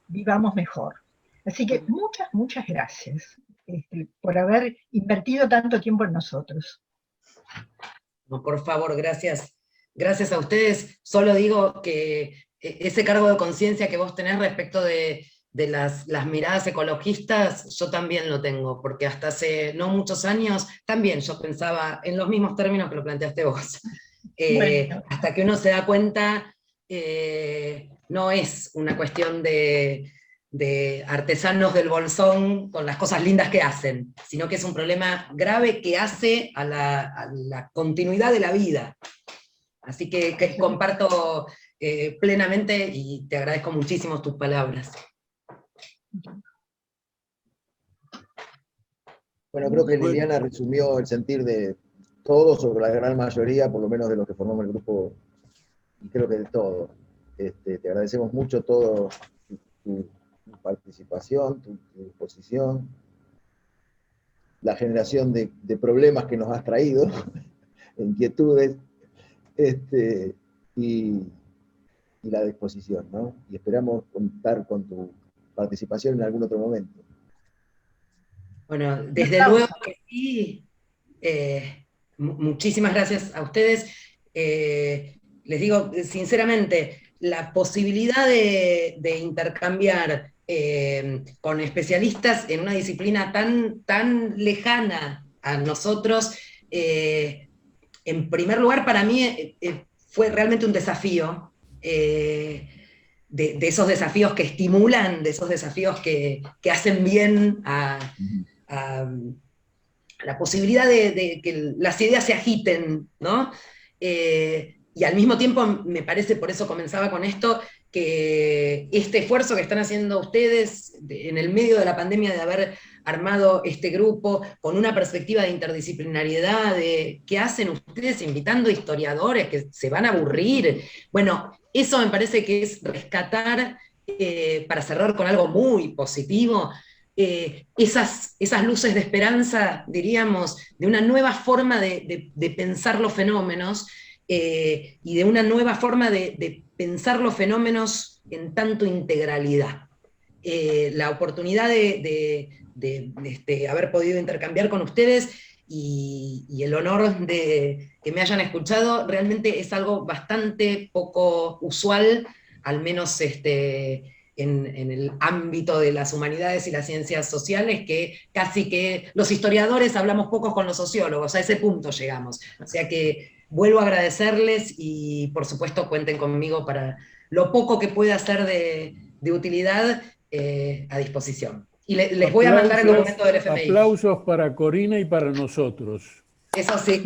vivamos mejor. Así que muchas gracias por haber invertido tanto tiempo en nosotros. No, por favor, gracias. Gracias a ustedes. Solo digo que ese cargo de conciencia que vos tenés respecto de las miradas ecologistas, yo también lo tengo, porque hasta hace no muchos años también yo pensaba en los mismos términos que lo planteaste vos. Bueno. Hasta que uno se da cuenta, no es una cuestión de artesanos del bolsón con las cosas lindas que hacen, sino que es un problema grave que hace a la continuidad de la vida. Así que comparto plenamente y te agradezco muchísimo tus palabras. Bueno, creo que Liliana resumió el sentir de todos, o la gran mayoría, por lo menos de los que formamos el grupo, y creo que de todo. Te agradecemos mucho todo tu participación, tu disposición, la generación de problemas que nos has traído, inquietudes, y la disposición, ¿no? Y esperamos contar con tu participación en algún otro momento. Bueno, desde luego que sí. Muchísimas gracias a ustedes. Les digo sinceramente, la posibilidad de intercambiar con especialistas en una disciplina tan lejana a nosotros, en primer lugar, para mí fue realmente un desafío, de esos desafíos que estimulan, de esos desafíos que hacen bien a la posibilidad de que las ideas se agiten, ¿no? Y al mismo tiempo, me parece, por eso comenzaba con esto, que este esfuerzo que están haciendo ustedes en el medio de la pandemia, de haber armado este grupo con una perspectiva de interdisciplinariedad, de qué hacen ustedes invitando historiadores que se van a aburrir. Bueno, eso me parece que es rescatar, para cerrar con algo muy positivo, esas luces de esperanza, diríamos, de una nueva forma de pensar los fenómenos, y de una nueva forma de pensar los fenómenos en tanto integralidad. La oportunidad de haber podido intercambiar con ustedes y el honor de que me hayan escuchado realmente es algo bastante poco usual, al menos en el ámbito de las humanidades y las ciencias sociales, que casi que los historiadores hablamos pocos con los sociólogos, a ese punto llegamos. O sea que vuelvo a agradecerles y por supuesto cuenten conmigo para lo poco que pueda ser de utilidad, a disposición. Y les voy a mandar el documento del FMI. Aplausos para Corina y para nosotros. Eso sí.